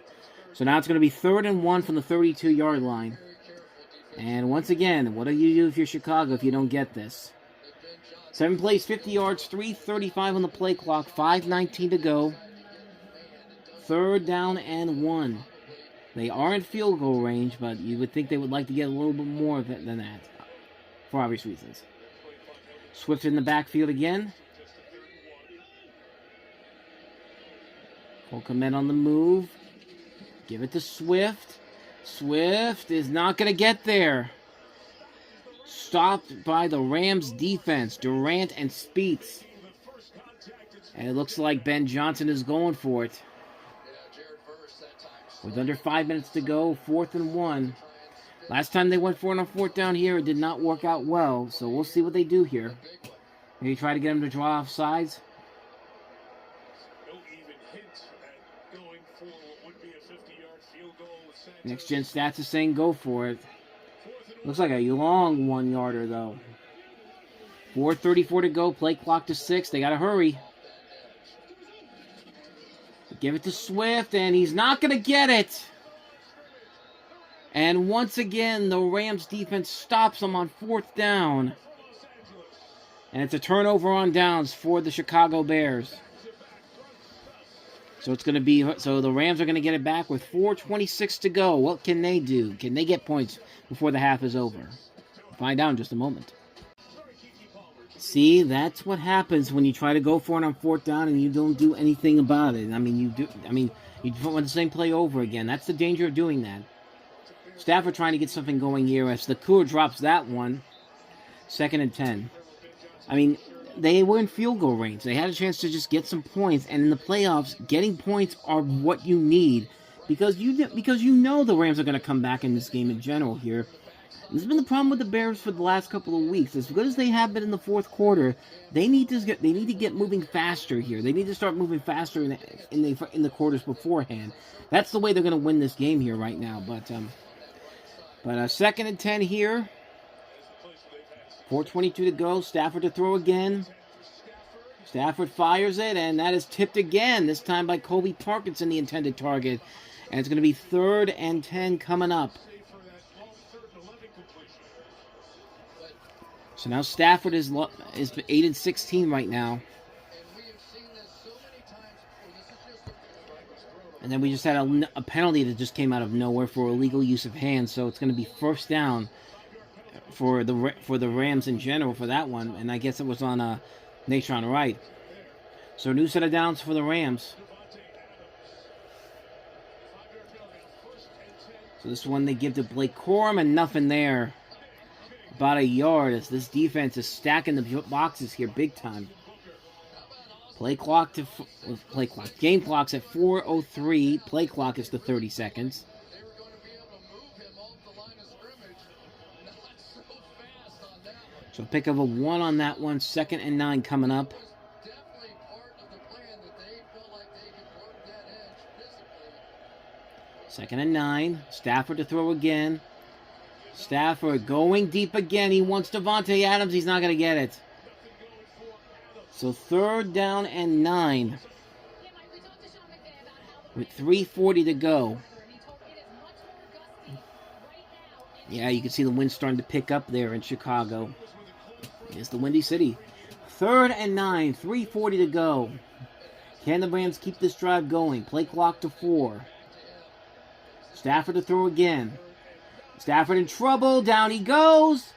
So now it's going to be 3rd and 1 from the 32-yard line. And once again, what do you do if you're Chicago if you don't get this? 7 plays, 50 yards, 3:35 on the play clock, 5:19 to go. 3rd down and 1. They are in field goal range, but you would think they would like to get a little bit more than that, for obvious reasons. Swift in the backfield again. Komet on the move. Give it to Swift. Swift is not going to get there. Stopped by the Rams defense. Durant and Speets. And it looks like Ben Johnson is going for it. With under 5 minutes to go, 4th and 1. Last time they went for it on 4th down here, it did not work out well. So we'll see what they do here. Maybe try to get him to draw off sides. Next Gen Stats is saying go for it. Looks like a long 1-yarder though. 4:34 to go. Play clock to 6. They got to hurry. Give it to Swift, and he's not going to get it. And once again, the Rams defense stops him on 4th down. And it's a turnover on downs for the Chicago Bears. So it's going to be, so the Rams are going to get it back with 4:26 to go. What can they do? Can they get points before the half is over? We'll find out in just a moment. See, that's what happens when you try to go for it on 4th down and you don't do anything about it. You want the same play over again. That's the danger of doing that. Stafford trying to get something going here as the Coor drops that one. 2nd and 10. They were in field goal range. They had a chance to just get some points, and in the playoffs, getting points are what you need because you know the Rams are going to come back in this game in general here. This has been the problem with the Bears for the last couple of weeks. As good as they have been in the fourth quarter, they need to get moving faster here. They need to start moving faster in the quarters beforehand. That's the way they're going to win this game here right now. But 2nd and 10 here. 4:22 to go. Stafford to throw again. Stafford fires it, and that is tipped again. This time by Cobie Parkinson, the intended target. And it's going to be 3rd and 10 coming up. So now Stafford is 8-16 right now. And then we just had a penalty that just came out of nowhere for illegal use of hands. So it's going to be 1st down for the Rams in general for that one. And I guess it was on Natron Wright. So a new set of downs for the Rams. So this one they give to Blake Corum and nothing there. About a yard as this defense is stacking the boxes here big time. Game clock's at 4:03. Play clock is to 30 seconds. So a pick of a 1 on that one. 2nd and 9 coming up. Second and 9. Stafford to throw again. Stafford going deep again. He wants Devontae Adams. He's not going to get it. So 3rd down and 9. With 3:40 to go. Yeah, you can see the wind starting to pick up there in Chicago. It's the Windy City. 3rd and 9. 3:40 to go. Can the Rams keep this drive going? Play clock to 4. Stafford to throw again. Stafford in trouble. Down he goes.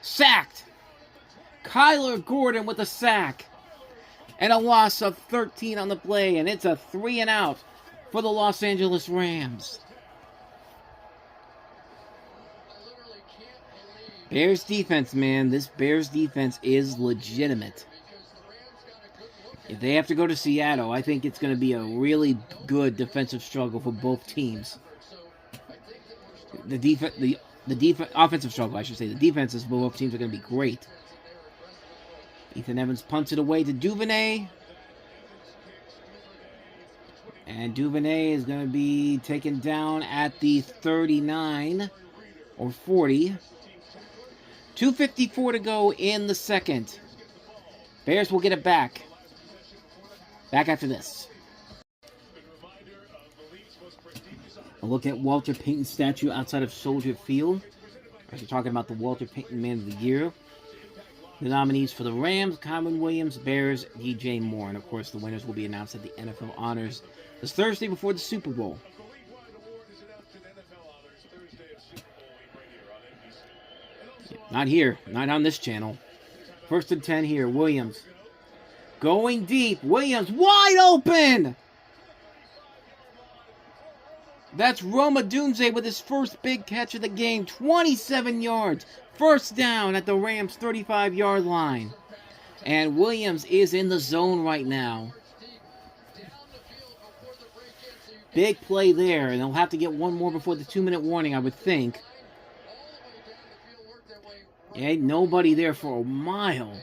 Sacked. Kyler Gordon with a sack. And a loss of 13 on the play. And it's a 3 and out for the Los Angeles Rams. Bears defense, man. This Bears defense is legitimate. If they have to go to Seattle, I think it's going to be a really good defensive struggle for both teams. The offensive struggle, I should say. The defenses for both teams are going to be great. Ethan Evans punts it away to Duvernay. And Duvernay is going to be taken down at the 39 or 40. 2:54 to go in the second. Bears will get it back. Back after this. A look at Walter Payton's statue outside of Soldier Field. As we're talking about the Walter Payton Man of the Year. The nominees for the Rams, Kyren Williams, Bears, DJ Moore. And of course, the winners will be announced at the NFL Honors this Thursday before the Super Bowl. Not here. Not on this channel. 1st and 10 here. Williams. Going deep. Williams wide open! That's Roma Dunze with his first big catch of the game. 27 yards. 1st down at the Rams' 35-yard line. And Williams is in the zone right now. Big play there. And they'll have to get one more before the 2-minute warning, I would think. Yeah, nobody there for a mile.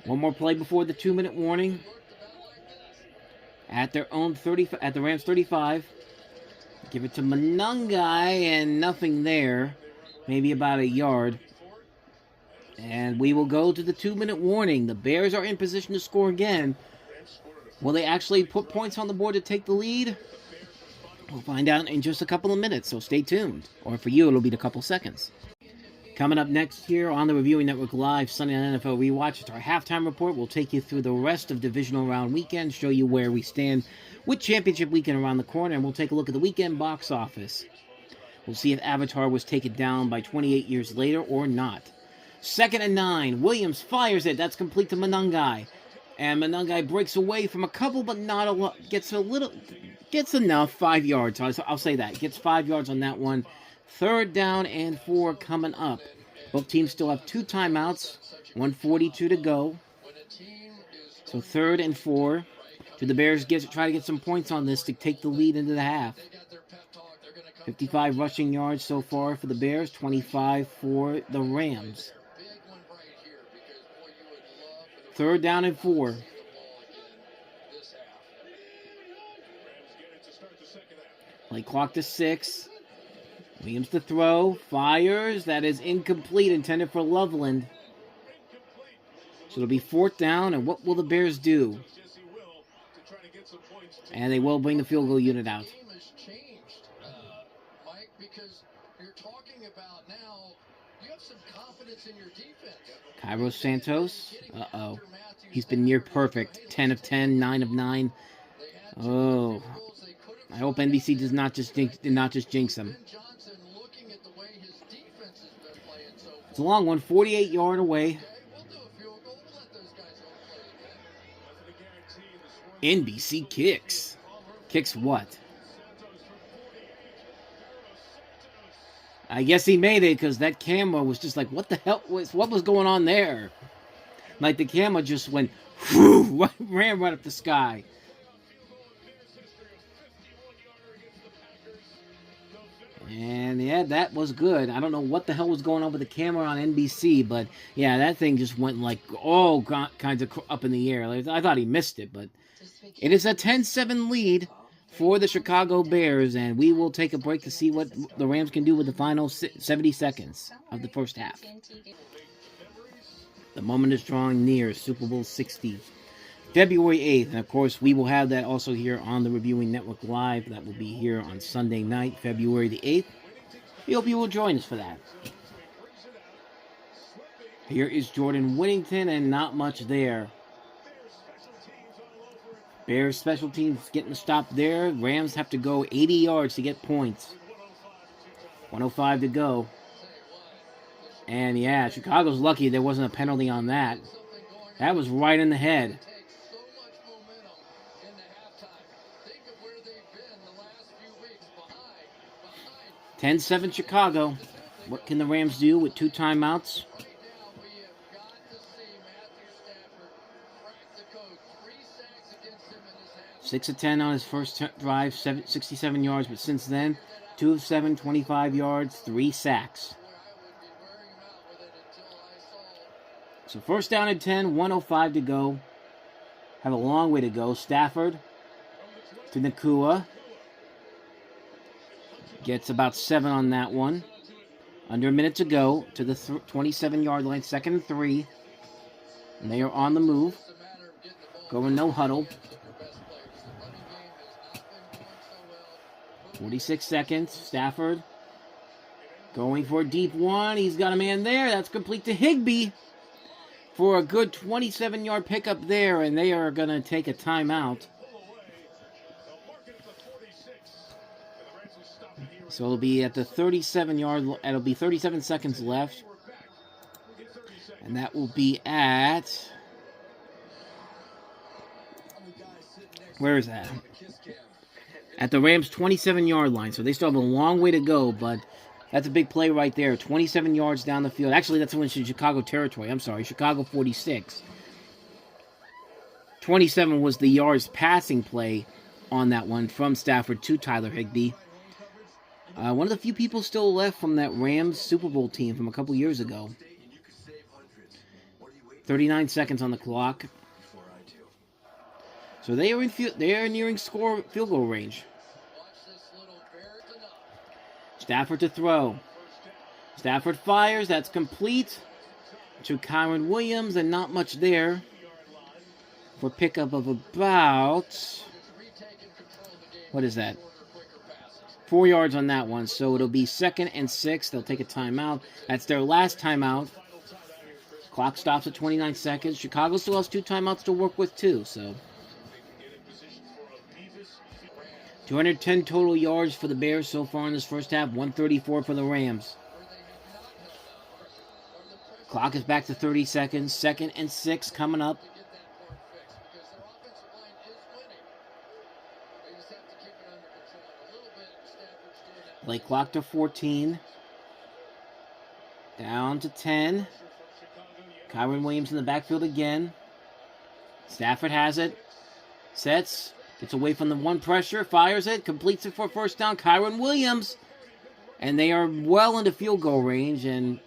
One more play before the 2-minute warning. At their own 30, at the Rams 35. Give it to Monangai and nothing there. Maybe about a yard. And we will go to the 2-minute warning. The Bears are in position to score again. Will they actually put points on the board to take the lead? We'll find out in just a couple of minutes, so stay tuned. Or for you, it'll be a couple seconds. Coming up next here on the Reviewing Network Live, Sunday Night NFL Rewatch, it's our halftime report. We'll take you through the rest of Divisional Round Weekend, show you where we stand with Championship Weekend around the corner, and we'll take a look at the weekend box office. We'll see if Avatar was taken down by 28 years later or not. 2nd and 9. Williams fires it. That's complete to Monangai. And Monangai breaks away from a couple, but not a lot. Gets enough. 5 yards. I'll say that. Gets 5 yards on that one. 3rd down and 4 coming up. Both teams still have 2 timeouts. 1:42 to go. So 3rd and 4. Do the Bears try to get some points on this to take the lead into the half? 55 rushing yards so far for the Bears, 25 for the Rams. 3rd down and 4. Play clock to 6. Williams to throw. Fires. That is incomplete, intended for Loveland. So it'll be 4th down, and what will the Bears do? And they will bring the field goal unit out. Cairo Santos. Uh-oh. He's been near perfect. 10 of 10, 9 of 9. Oh. I hope NBC did not just jinx him. It's a long one, 48-yard away. NBC kicks. Kicks what? I guess he made it because that camera was just like, what the hell what was going on there? Like the camera just went, whoo, ran right up the sky. And yeah, that was good. I don't know what the hell was going on with the camera on NBC, but yeah, that thing just went like all kinds of up in the air. I thought he missed it, but it is a 10-7 lead for the Chicago Bears, and we will take a break to see what the Rams can do with the final 70 seconds of the first half. The moment is drawing near, Super Bowl 60. February 8th, and of course we will have that also here on the Reviewing Network Live. That will be here on Sunday night, February the 8th. We hope you will join us for that. Here is Jordan Whittington, and not much there. Bears special teams getting a stop there. Rams have to go 80 yards to get points. 105 to go. And yeah, Chicago's lucky there wasn't a penalty on that. That was right in the head. 10-7 Chicago. What can the Rams do with 2 timeouts? Six of 10 on his first drive, 67 yards, but since then, 2 of 7, 25 yards, 3 sacks. So 1st down and 10, 1:05 to go. Have a long way to go. Stafford to Nakua. Gets about 7 on that one. Under a minute to go to the 27-yard line, 2nd and 3. And they are on the move. Going no huddle. 46 seconds. Stafford going for a deep one. He's got a man there. That's complete to Higbee for a good 27-yard pickup there. And they are going to take a timeout. So it'll be at the 37-yard. It'll be 37 seconds left. And that will be at... Where is that? At the Rams' 27-yard line. So they still have a long way to go, but that's a big play right there. 27 yards down the field. Actually, that's in Chicago territory. I'm sorry, Chicago 46. 27 was the yards passing play on that one from Stafford to Tyler Higbee. One of the few people still left from that Rams Super Bowl team from a couple years ago. 39 seconds on the clock. So they are nearing field goal range. Stafford to throw. Stafford fires. That's complete to Kyron Williams, and not much there for pickup of about, what is that? 4 yards on that one. So it'll be 2nd and 6. They'll take a timeout. That's their last timeout. Clock stops at 29 seconds. Chicago still has 2 timeouts to work with too. So 210 total yards for the Bears so far in this first half. 134 for the Rams. Clock is back to 30 seconds. 2nd and 6 coming up. Play clock to 14. Down to 10. Kyron Williams in the backfield again. Stafford has it. Sets. Gets away from the one pressure. Fires it. Completes it for 1st down. Kyron Williams And they are well into field goal range, and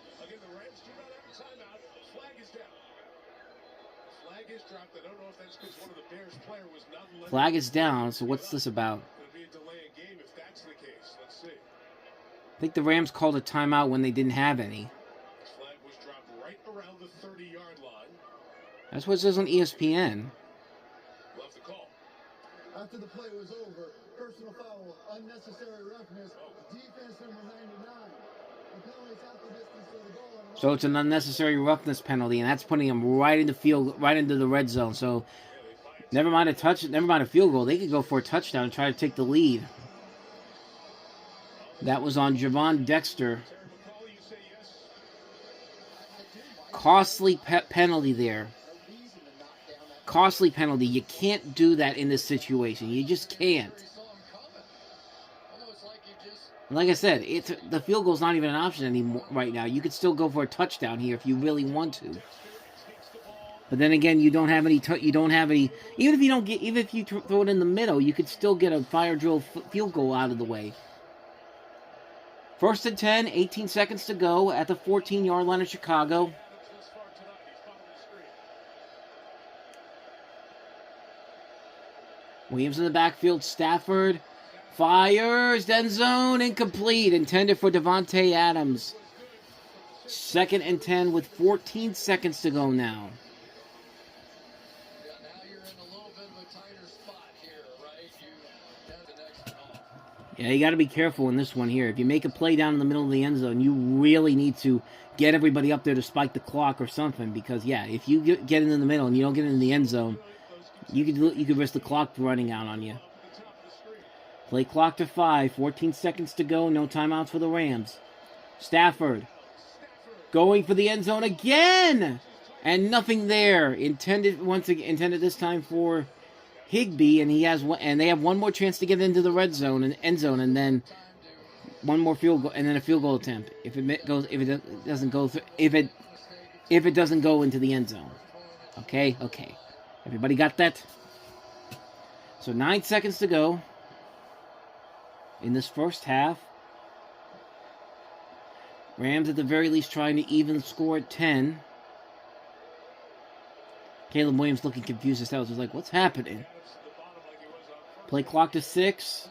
flag is down, so what's this about? I think the Rams called a timeout when they didn't have any. That's what it says on ESPN. After the play was over, personal foul, unnecessary roughness, defense number 99. The penalty is half the distance to the goal. So it's an unnecessary roughness penalty, and that's putting them right into the red zone. So never mind a field goal. They could go for a touchdown and try to take the lead. That was on Javon Dexter. Costly penalty there. Costly penalty. You can't do that in this situation. You just can't. Like I said, the field goal's not even an option anymore right now. You could still go for a touchdown here if you really want to. But then again, you don't have any. Even if you throw it in the middle, you could still get a fire drill field goal out of the way. 1st and 10, 18 seconds to go at the 14-yard line of Chicago. Williams in the backfield. Stafford fires. End zone. Incomplete. Intended for Devontae Adams. 2nd and 10 with 14 seconds to go now. Yeah, you got to be careful in this one here. If you make a play down in the middle of the end zone, you really need to get everybody up there to spike the clock or something. Because, yeah, if you get in the middle and you don't get in the end zone, you could risk the clock running out on you. Play clock to 5. 14 seconds to go. No timeouts for the Rams. Stafford going for the end zone again, and nothing there. Intended this time for Higbee, and they have one more chance to get into the red zone and end zone, and then one more field goal, and then a field goal attempt if it doesn't go into the end zone. Okay. Everybody got that? So 9 seconds to go in this first half. Rams at the very least trying to even the score at 10. Caleb Williams looking confused as hell. He's like, what's happening? Play clock to 6.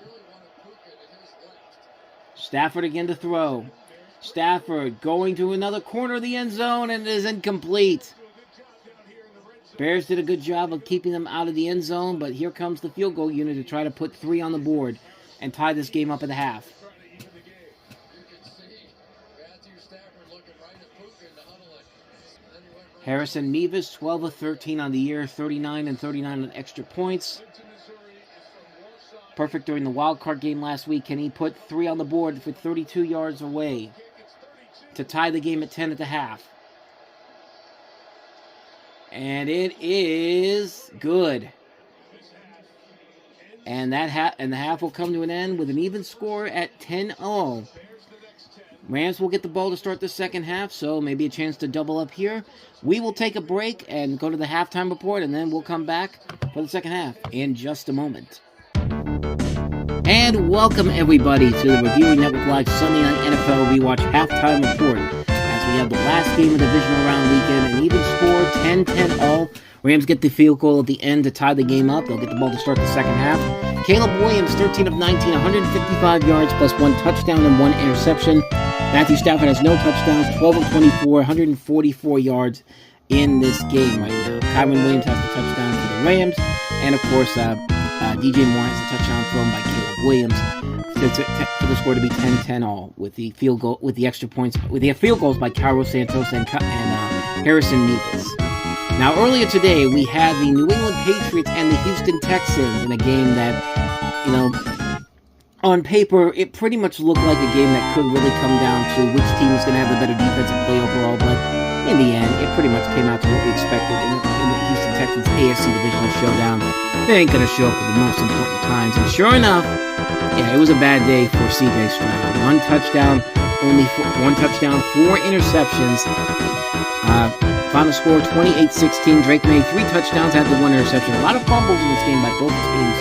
Stafford again to throw. Stafford going to another corner of the end zone, and it is incomplete. Bears did a good job of keeping them out of the end zone, but here comes the field goal unit to try to put 3 on the board and tie this game up at the half. Harrison Mevis, 12 of 13 on the year, 39 and 39 on extra points. Perfect during the wild card game last week. Can he put 3 on the board for 32 yards away to tie the game at 10 at the half? And it is good. And the half will come to an end with an even score at 10-0. Rams will get the ball to start the second half, so maybe a chance to double up here. We will take a break and go to the halftime report, and then we'll come back for the second half in just a moment. And welcome, everybody, to the Reviewing Network Live Sunday Night NFL Rewatch Halftime Report. As we have the last game of the Divisional Round weekend, an even score, 10-10 all. Rams get the field goal at the end to tie the game up. They'll get the ball to start the second half. Caleb Williams, 13 of 19, 155 yards, plus 1 touchdown and 1 interception. Matthew Stafford has no touchdowns, 12 of 24, 144 yards in this game right now. Kyron Williams has the touchdown for the Rams. And, of course, DJ Moore has a touchdown thrown by Caleb Williams for the score to be 10-10 all with the field goal, with the extra points, with the field goals by Cairo Santos and Harrison Mevis. Now, earlier today, we had the New England Patriots and the Houston Texans in a game that, on paper, it pretty much looked like a game that could really come down to which team is going to have the better defensive play overall, but in the end, it pretty much came out to what we expected in the Houston Texans AFC Divisional Showdown. They ain't going to show up at the most important times, and sure enough, yeah, it was a bad day for C.J. Stroud. 1 touchdown, 4 interceptions. Final score 28-16. Drake made 3 touchdowns, had the 1 interception. A lot of fumbles in this game by both teams.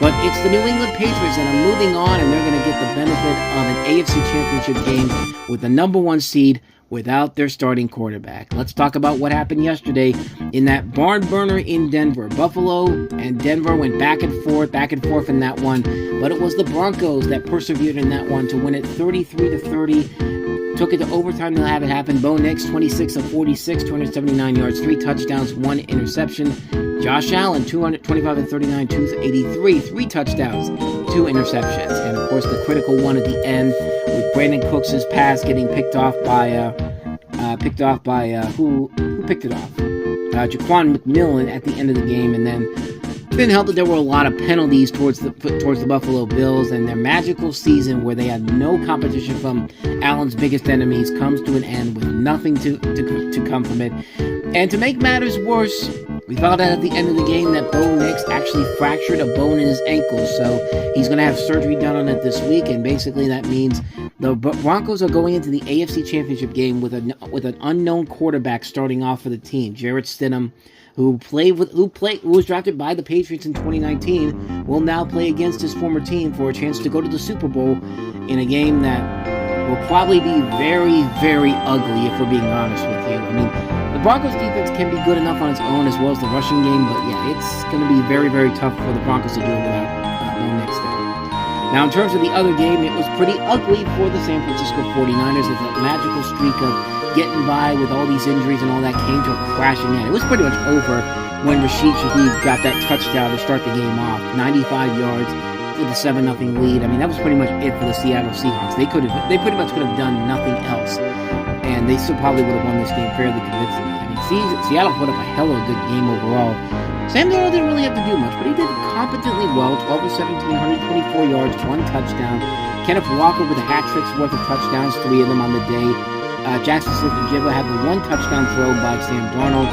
But it's the New England Patriots that are moving on, and they're going to get the benefit of an AFC Championship game with the number 1 seed without their starting quarterback. Let's talk about what happened yesterday in that barn burner in Denver. Buffalo and Denver went back and forth in that one, but it was the Broncos that persevered in that one to win it 33-30. Took it to overtime to have it happen. Bo Nix, 26 of 46, 279 yards, 3 touchdowns, 1 interception. Josh Allen, 225 of 39, 283, 3 touchdowns, 2 interceptions. And of course, the critical one at the end with Brandon Cooks' pass getting picked off by who picked it off? Jaquan McMillan at the end of the game, and then didn't help that there were a lot of penalties towards the Buffalo Bills, and their magical season where they had no competition from Allen's biggest enemies comes to an end with nothing to come from it. And to make matters worse, we found out at the end of the game that Bo Nix actually fractured a bone in his ankle, so he's going to have surgery done on it this week, and basically that means the Broncos are going into the AFC Championship game with an unknown quarterback starting off for the team. Jarrett Stidham, who was drafted by the Patriots in 2019, will now play against his former team for a chance to go to the Super Bowl in a game that will probably be very, very ugly, if we're being honest with you. I mean, the Broncos defense can be good enough on its own as well as the rushing game, but yeah, it's going to be very, very tough for the Broncos to do it without Bo Nix there. Now, in terms of the other game, it was pretty ugly for the San Francisco 49ers as that magical streak of getting by with all these injuries and all that came to a crashing end. It was pretty much over when Rashid Shaheed got that touchdown to start the game off. 95 yards for the 7-0 lead. I mean, that was pretty much it for the Seattle Seahawks. They pretty much could have done nothing else, and they still probably would have won this game fairly convincingly. I mean, Seattle put up a hell of a good game overall. Sam Darnold didn't really have to do much, but he did competently well. 12 of 17, 124 yards, 1 touchdown. Kenneth Walker with a hat trick's worth of touchdowns, 3 of them on the day. Jackson Smith-Njigba had the 1 touchdown throw by Sam Darnold.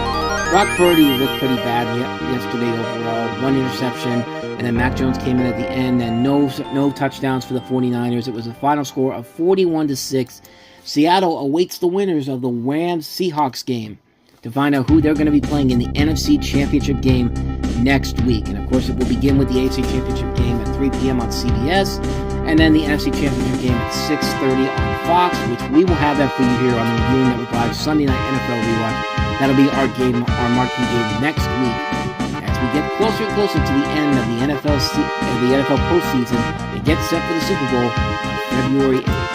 Brock Purdy looked pretty bad yesterday overall. 1 interception, and then Mac Jones came in at the end, and no touchdowns for the 49ers. It was a final score of 41-6. Seattle awaits the winners of the Rams-Seahawks game to find out who they're going to be playing in the NFC Championship game next week. And of course, it will begin with the AFC Championship game at 3 p.m. on CBS, and then the NFC Championship game at 6:30 on Fox, which we will have that for you here on the Reviewing Network Live Sunday Night NFL Rewatch. That'll be our marquee game next week as we get closer and closer to the end of the NFL postseason and get set for the Super Bowl on February 8th.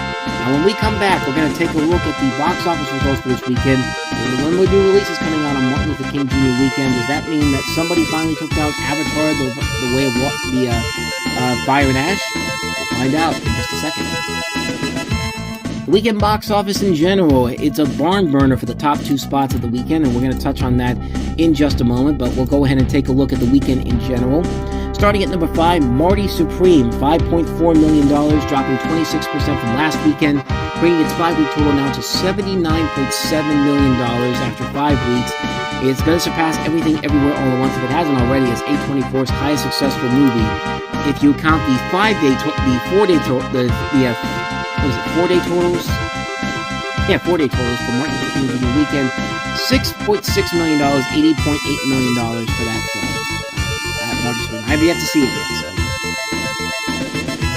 Now, when we come back, we're going to take a look at the box office results for this weekend. When we do releases coming out on Martin Luther King Jr. weekend, does that mean that somebody finally took down Avatar, the way of Fire and Ash? We'll find out in just a second. The weekend box office in general, it's a barn burner for the top 2 spots of the weekend, and we're going to touch on that in just a moment, but we'll go ahead and take a look at the weekend in general. Starting at number 5, Marty Supreme, $5.4 million, dropping 26% from last weekend, bringing its 5-week total now to $79.7 million after 5 weeks. It's going to surpass Everything Everywhere All at Once if it hasn't already as A24's highest successful movie. If you count the 4-day totals. Yeah, 4-day totals for Martin Luther King Jr. weekend. $6.6 million, $80.8 million for that film. I have yet to see it yet,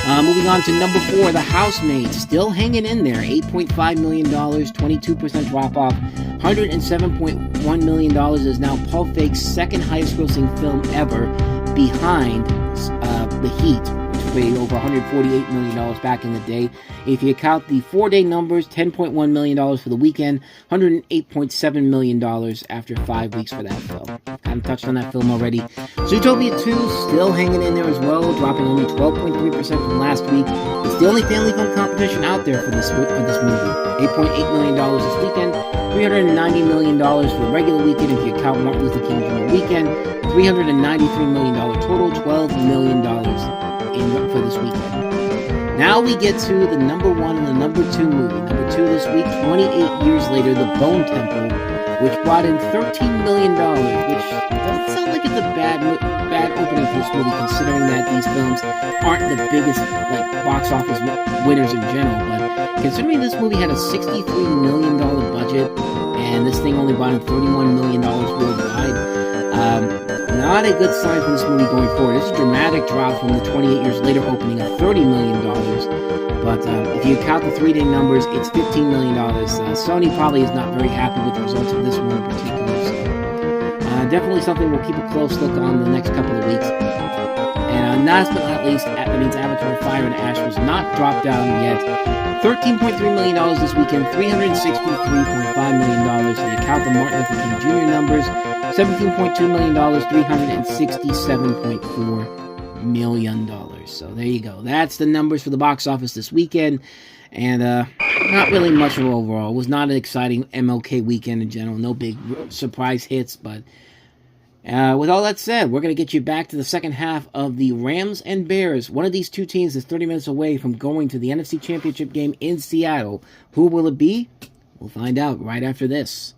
so. Moving on to number 4, The Housemaid, still hanging in there. $8.5 million, 22% drop-off. $107.1 million is now Paul Feig's second highest-grossing film ever, behind The Heat, which made over $148 million back in the day. If you count the 4-day numbers, $10.1 million for the weekend, $108.7 million after 5 weeks for that film. Kind of touched on that film already. Zootopia 2, still hanging in there as well, dropping only 12.3% from last week. It's the only family film competition out there for this movie. $8.8 million this weekend, $390 million for the regular weekend if you count Martin Luther King Jr. weekend, $393 million total, $12 million for this weekend. Now we get to the number 1 and the number 2 movie. Number 2 this week, 28 years later, The Bone Temple, which brought in $13 million, which doesn't sound like it's a bad opening for this movie, considering that these films aren't the biggest box office winners in general. But considering this movie had a $63 million budget, and this thing only brought in $31 million worldwide, Not a good sign for this movie going forward. This is a dramatic drop from the 28 years later opening of $30 million. But if you count the 3-day numbers, it's $15 million. Sony probably is not very happy with the results of this one in particular. So definitely something we'll keep a close look on the next couple of weeks. And last but not least, that means Avatar Fire and Ash was not dropped down yet. $13.3 million this weekend, $363.5 million. So you count the Martin Luther King Jr. numbers, $17.2 million, $367.4 million. So there you go. That's the numbers for the box office this weekend. And not really much of overall. It was not an exciting MLK weekend in general. No big surprise hits, but with all that said, we're going to get you back to the second half of the Rams and Bears. One of these two teams is 30 minutes away from going to the NFC Championship game in Seattle. Who will it be? We'll find out right after this.